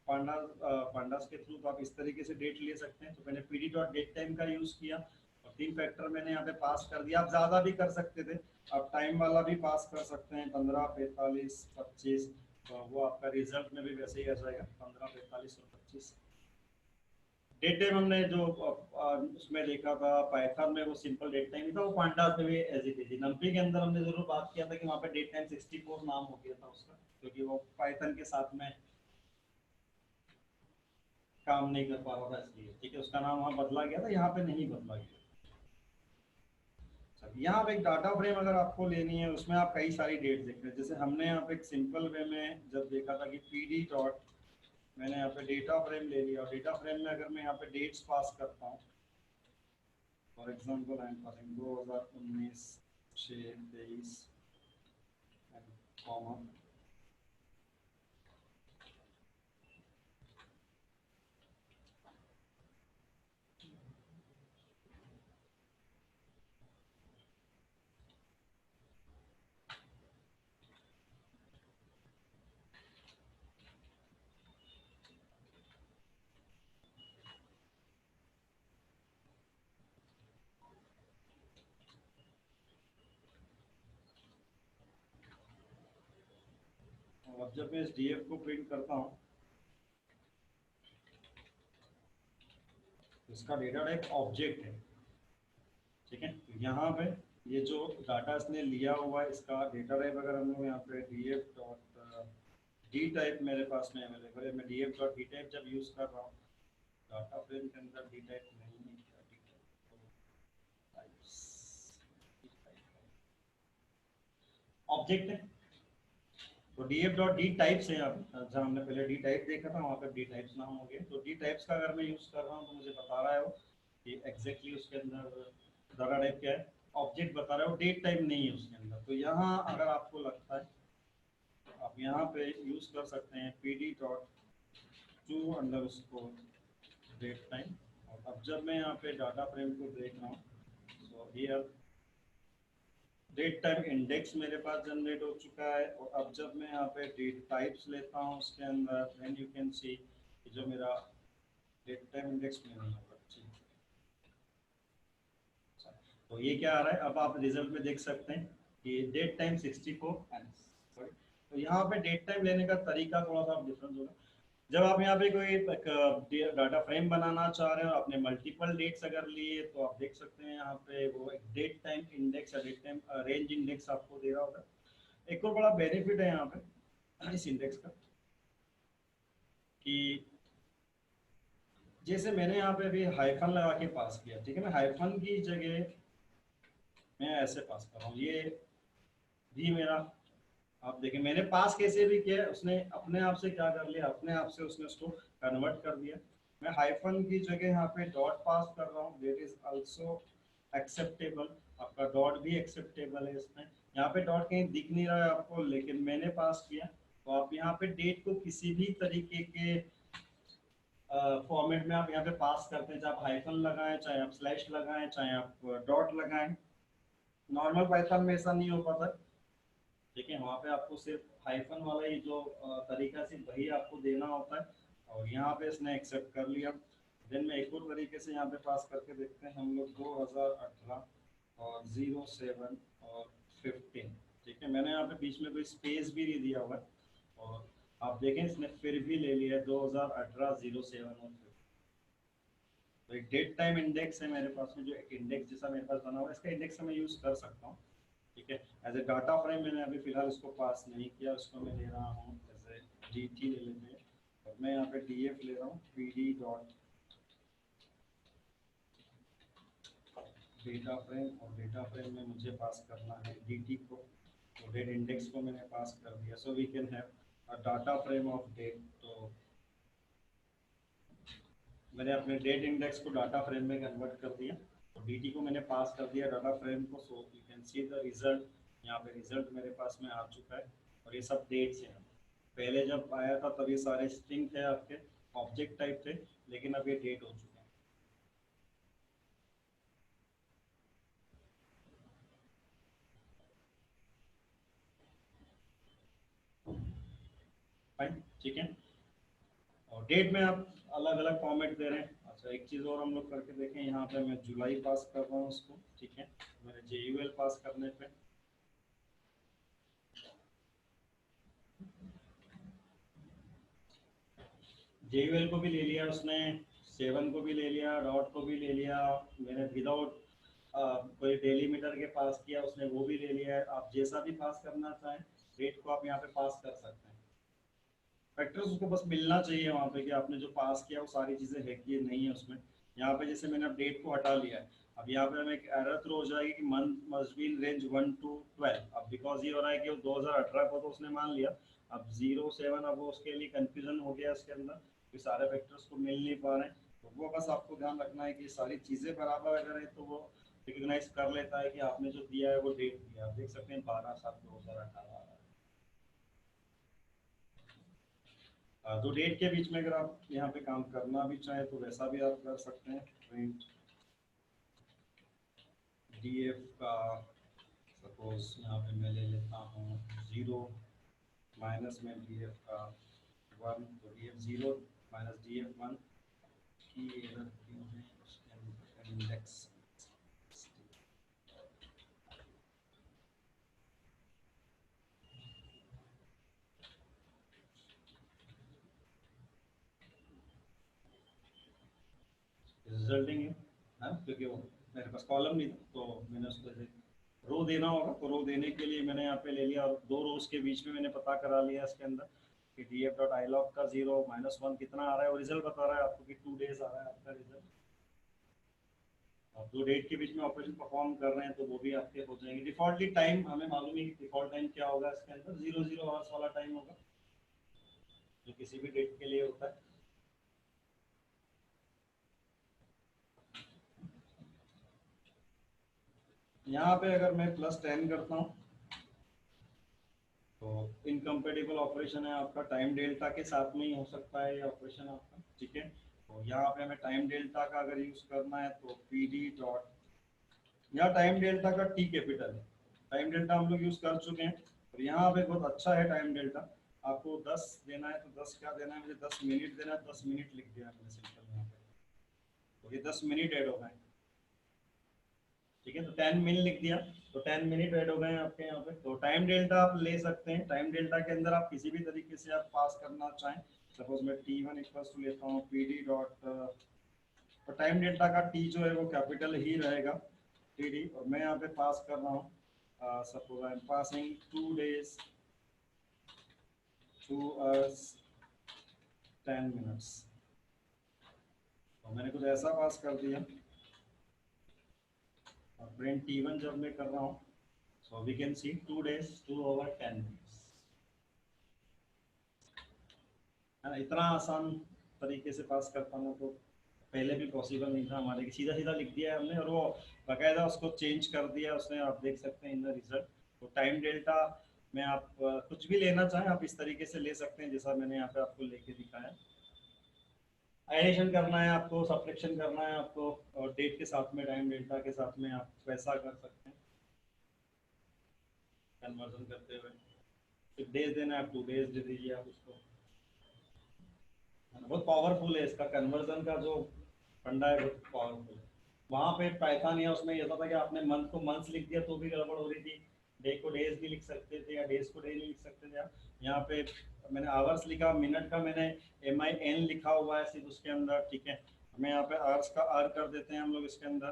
पांडास के थ्रू तो आप इस तरीके से डेट ले सकते हैं। तो मैंने pd डॉट डेट टाइम का यूज़ किया और 3 फैक्टर मैंने यहाँ पे पास कर दिया। आप ज़्यादा भी कर सकते थे, आप टाइम वाला भी पास कर सकते हैं, 15, 45, 25। तो वो आपका रिजल्ट में भी वैसे ही आ जाएगा, 15, 45 और 25। डेट टाइम हमने जो उसमें देखा था पाइथन में, वो सिंपल डेट टाइम ही था। वो पांडास में भी एज इट इज। नंपी के अंदर हमने जरूर बात किया था कि वहाँ पे डेट टाइम 64 नाम हो गया था उसका, क्योंकि वो पाइथन के साथ में काम नहीं कर पा रहा था इसलिए। ठीक है, उसका नाम वहाँ बदला गया था, यहाँ पे नहीं बदला गया। यहाँ पे एक डाटा फ्रेम अगर आपको लेनी है, उसमें आप कई सारी डेट देख रहे हैं। जैसे हमने यहाँ पे एक सिंपल वे में जब देखा था कि pd डॉट, मैंने यहाँ पे डेटा फ्रेम ले लिया और डेटा फ्रेम में अगर मैं यहाँ पे डेट्स पास करता हूँ, for example I am passing 2019, 6, 23 comma, और जब मैं इस df को प्रिंट करता हूँ तो इसका डेटा टाइप ऑब्जेक्ट है। ठीक है, तो यहाँ पे ये जो डाटा इसने लिया हुआ है इसका डेटा टाइप अगर हम लोग यहाँ पे df डॉट डी टाइप मेरे पास में अवेलेबल है। मैं df डॉट डी टाइप जब यूज कर रहा हूँ, डाटा फ्रेम के अंदर डी टाइप नहीं है, ऑब्जेक्ट है। तो df डॉट डी टाइप से आप, जहाँ हमने पहले डी टाइप देखा था वहाँ पे डी टाइप्स नाम हो गया। तो डी टाइप्स का अगर मैं यूज कर रहा हूँ तो मुझे बता रहा है वो कि एग्जैक्टली उसके अंदर डाटा टाइप क्या है, ऑब्जेक्ट बता रहा है वो, डेट टाइप नहीं है उसके अंदर। तो यहाँ अगर आपको लगता है तो आप यहाँ पे यूज कर सकते हैं pd dot to underscore date time. और अब जब मैं यहाँ पे डाटा फ्रेम को देख रहा हूँ, so here date time index मेरे पास जनरेट हो चुका है। और अब जब मैं यहाँ पे डेट टाइप्स लेता हूँ उसके अंदर, देन यू कैन सी जो मेरा डेट टाइम इंडेक्स में नहीं होगा। तो ये क्या आ रहा है, अब आप रिजल्ट में देख सकते हैं कि डेट टाइम 64 सॉरी। तो यहाँ पे डेट टाइम लेने का तरीका थोड़ा सा डिफरेंस होगा। जब आप यहाँ पे कोई डाटा फ्रेम बनाना चाह रहे हो, आपने मल्टीपल डेट्स अगर लिए तो आप देख सकते हैं यहाँ पे वो एक डेट टाइम इंडेक्स या डेट टाइम रेंज इंडेक्स आपको दे रहा होगा। एक और बड़ा बेनिफिट है यहाँ पे इस इंडेक्स का कि जैसे मैंने यहाँ पे अभी हाइफन लगा के पास किया, ठीक है, मैं हाइफन की जगह मैं ऐसे पास कर रहा हूँ, ये भी मेरा, आप देखें मैंने पास कैसे भी किया है, उसने अपने आप से क्या कर लिया, अपने आप से उसने उसको कन्वर्ट कर दिया। मैं हाइफन की जगह यहाँ पे डॉट पास कर रहा हूँ, दैट इज आल्सो एक्सेप्टेबल। आपका डॉट भी एक्सेप्टेबल है इसमें। यहाँ पे डॉट कहीं दिख नहीं रहा है आपको, लेकिन मैंने पास किया। तो आप यहाँ पे डेट को किसी भी तरीके के फॉर्मेट में आप यहाँ पे पास करते हैं, चाहे आप हाइफन लगाएं, चाहे आप स्लैश लगाएं, चाहे आप डॉट लगाएं। नॉर्मल पाइथन में ऐसा नहीं हो पाता। ठीक है, वहाँ पे आपको सिर्फ हाइफन वाला ही जो तरीका सिर्फ वही आपको देना होता है। और यहाँ पे इसने एक्सेप्ट कर लिया। देन मैं एक और तरीके से यहाँ पे पास करके देखते हैं हम लोग 2018 और 07 और 15। ठीक है, मैंने यहाँ पे बीच में कोई स्पेस भी नहीं दिया हुआ है। और आप देखें इसने फिर भी ले लिया है 2018, 07 और 15। तो एक डेट टाइम इंडेक्स है मेरे पास में, जो एक इंडेक्स जैसा मेरे पास बना हुआ है, इसका इंडेक्स मैं यूज कर सकता हूँ। ठीक है, एज ए डाटा फ्रेम मैंने अभी फिलहाल इसको पास नहीं किया, उसको मैं ले रहा हूँ एज ए dt ले लेते हैं। और मैं यहाँ पे df ले रहा हूँ pd डॉट डेटा फ्रेम। और डेटा फ्रेम में मुझे पास करना है dt को। तो डेट इंडेक्स को मैंने पास कर दिया, so we can have a data frame of date. तो मैंने अपने डेट इंडेक्स को डाटा फ्रेम में कन्वर्ट कर दिया। तो dt को मैंने पास कर दिया डाटा फ्रेम को, सो you can see the result. यहाँ पे रिजल्ट मेरे पास में आ चुका है और ये सब डेट्स हैं। पहले जब आया था तब ये सारे स्ट्रिंग थे आपके, ऑब्जेक्ट टाइप थे, लेकिन अब ये डेट हो चुके हैं। फाइन, ठीक है। और डेट में आप अलग अलग फॉर्मेट दे रहे हैं। अच्छा, एक चीज़ और हम लोग करके देखें। यहाँ पे मैं जुलाई पास कर रहा हूँ उसको, ठीक है। मेरे JUL पास करने पे JUL को भी ले लिया उसने, 7 को भी ले लिया, डॉट को भी ले लिया, मैंने विदाउट कोई डेलीमीटर के पास किया उसने, वो भी ले लिया है। आप जैसा भी पास करना चाहें डेट को आप यहाँ पे पास कर सकते हैं। फैक्टर्स उसको बस मिलना चाहिए वहाँ पे कि आपने जो पास किया वो सारी चीज़ें है कि नहीं है उसमें। यहाँ पे जैसे मैंने अब डेट को हटा लिया है, अब यहाँ पे हमें एक एरर थ्रो हो जाएगी कि month must be in range 1 to 12। अब बिकॉज ये हो रहा है कि वो 2018 को तो उसने मान लिया, अब 07 अब वो उसके लिए कंफ्यूजन हो गया उसके अंदर कि सारे फैक्टर्स को मिल नहीं पा रहे हैं। तो वो बस आपको ध्यान रखना है कि सारी चीज़ें बराबर अगर है तो वो रिकग्नाइज कर लेता है कि आपने जो दिया है वो डेट दिया। आप देख सकते हैं 12/7/2018। तो डेट के बीच में अगर आप यहाँ पे काम करना भी चाहें तो वैसा भी आप कर सकते हैं। प्रिंट DF का सपोज यहाँ पे मैं ले लेता हूँ 0, माइनस में DF का 1, तो DF 0 माइनस DF 1 की एरर क्यों है उसके इंडेक्स। रिजल्टिंग है ना, क्योंकि वो मेरे पास कॉलम नहीं था तो मैंने उसको रो देना होगा, तो रो देने के लिए मैंने यहाँ पे ले लिया और दो रोज के बीच में मैंने पता करा लिया इसके अंदर कि df.ilog का 0 -1 कितना आ रहा है, और रिजल्ट बता रहा है आपको कि 2 डेज आ रहा है आपका रिजल्ट। और दो डेट के बीच में ऑपरेशन परफॉर्म कर रहे हैं तो वो भी आपके हो जाएंगे। डिफॉल्टली टाइम हमें मालूम है कि डिफॉल्ट टाइम क्या होगा इसके अंदर, 00 आवर्स वाला टाइम होगा जो किसी भी डेट के लिए होता है। यहाँ पे अगर मैं +10 करता हूँ तो इनकम्पेटिबल ऑपरेशन है आपका, टाइम डेल्टा के साथ में ही हो सकता है ये ऑपरेशन आपका, ठीक है। तो यहाँ पे हमें टाइम डेल्टा का अगर यूज करना है तो PD डॉट, यहाँ टाइम डेल्टा का T कैपिटल है, टाइम डेल्टा हम लोग यूज कर चुके हैं। और यहाँ पे बहुत अच्छा है टाइम डेल्टा, आपको 10 देना है तो 10 क्या देना है मुझे, 10 मिनट देना है, 10 मिनट लिख दिया मैंने सिंपल यहाँ पे, तो ये 10 मिनट ऐड हो गए, ठीक है। तो 10 मिनट लिख दिया तो 10 मिनट ऐड हो गए आपके यहाँ पे। तो टाइम डेल्टा आप ले सकते हैं, टाइम डेल्टा के अंदर आप किसी भी तरीके से आप पास करना चाहें। सपोज मैं T1 इक्वल्स टू लेता हूँ PD डॉट, तो टाइम डेल्टा का T जो है वो कैपिटल ही रहेगा TD, और मैं यहाँ पे पास कर रहा हूँ suppose I am passing 2 days 2 hours 10 minutes, तो मैंने कुछ ऐसा पास कर दिया। और प्रिंट T1 जब मैं कर रहा हूँ so we can see 2 days 2 hour 10 minutes, है ना। इतना आसान तरीके से पास कर पाना तो पहले भी पॉसिबल नहीं था हमारे, कि सीधा सीधा लिख दिया है हमने और वो बाकायदा उसको चेंज कर दिया उसने, आप देख सकते हैं इन द रिजल्ट। तो टाइम डेल्टा में आप कुछ भी लेना चाहें आप इस तरीके से ले सकते हैं जैसा मैंने यहाँ पे आपको लेके दिखाया। एडिशन करना है आपको, सब्ट्रैक्शन करना है आपको, और डेट के साथ में टाइम डेल्टा के साथ में आप वैसा कर सकते हैं कन्वर्जन करते हुए। फिर डेज देना है आप 2 डेज दे दीजिए आप उसको, बहुत पावरफुल है इसका कन्वर्जन का जो फंडा है, बहुत पावरफुल है। वहाँ पे पाइथन या उसमें ये था कि आपने मंथ को मंथ्स लिख दिया तो भी गड़बड़ हो रही थी, डे को डेज भी लिख सकते थे या डेज को डे लिख सकते थे आप। यहाँ पे मैंने आवर्स लिखा, मिनट का मैंने MIN लिखा हुआ है सिर्फ उसके अंदर, ठीक है। हमें यहाँ पे आवर्स का R कर देते हैं हम लोग इसके अंदर,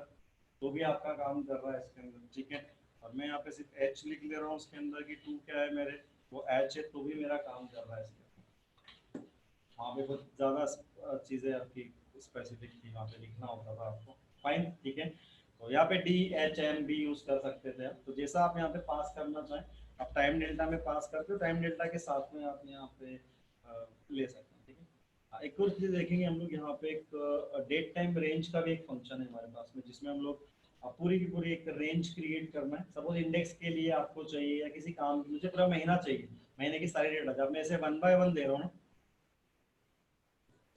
तो भी आपका काम कर रहा है इसके अंदर, ठीक है। और मैं यहाँ पे सिर्फ H लिख ले रहा हूँ उसके अंदर कि 2 क्या है मेरे, वो H है, तो भी मेरा काम कर रहा है इसके अंदर। वहाँ पे बहुत ज़्यादा चीज़ें आपकी स्पेसिफिक थी, वहाँ पे लिखना होता था आपको, फाइन, ठीक है। तो यहाँ पे DHM भी यूज़ कर सकते थे आप, तो जैसा आप यहाँ पे पास करना चाहें आप टाइम डेल्टा में पास करते हो, टाइम डेल्टा के साथ में आप यहाँ पे ले सकते हैं, ठीक है। एक और चीज देखेंगे हम लोग यहाँ पे, एक डेट टाइम रेंज का भी एक फंक्शन है हमारे पास में, जिसमें हम लोग पूरी की पूरी एक रेंज क्रिएट करना है। सपोज इंडेक्स के लिए आपको चाहिए या किसी काम की, मुझे पूरा महीना चाहिए, महीने की सारी डेट आ जाए, मैं ऐसे 1 बाय 1 दे रहा हूँ ना।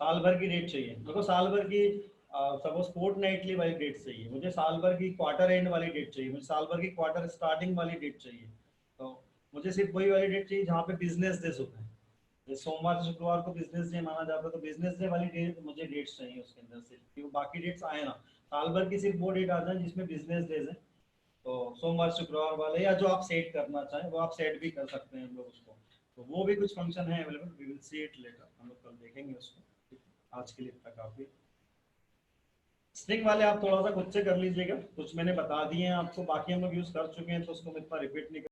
साल भर की डेट चाहिए मेरे को, साल भर की सपोज फोर्ट नाइटली वाली डेट चाहिए मुझे, साल भर की क्वार्टर एंड वाली डेट चाहिए मुझे, साल भर की क्वार्टर स्टार्टिंग वाली डेट चाहिए। तो मुझे सिर्फ वही वाली डेट चाहिए जहाँ पे बिजनेस डेज होते हैं। जैसे सोमवार से शुक्रवार को बिजनेस डे माना जाता है, तो बिजनेस डे वाली डेट मुझे डेट्स चाहिए उसके अंदर से, कि वो बाकी डेट्स आए ना, साल भर की सिर्फ वो डेट आ जाए जिसमें बिजनेस डेज है। तो सोमवार शुक्रवार वाले, या जो आप सेट करना चाहें वो आप सेट भी कर सकते हैं हम लोग उसको। तो वो भी कुछ फंक्शन है available, we will see it later, हम लोग कल देखेंगे उसको। आज के लिए इतना काफी। स्ट्रिंग वाले आप थोड़ा सा खुद से कर लीजिएगा, कुछ मैंने बता दिए हैं आपको, बाकी हम लोग यूज कर चुके हैं तो उसको मैं इतना रिपीट नहीं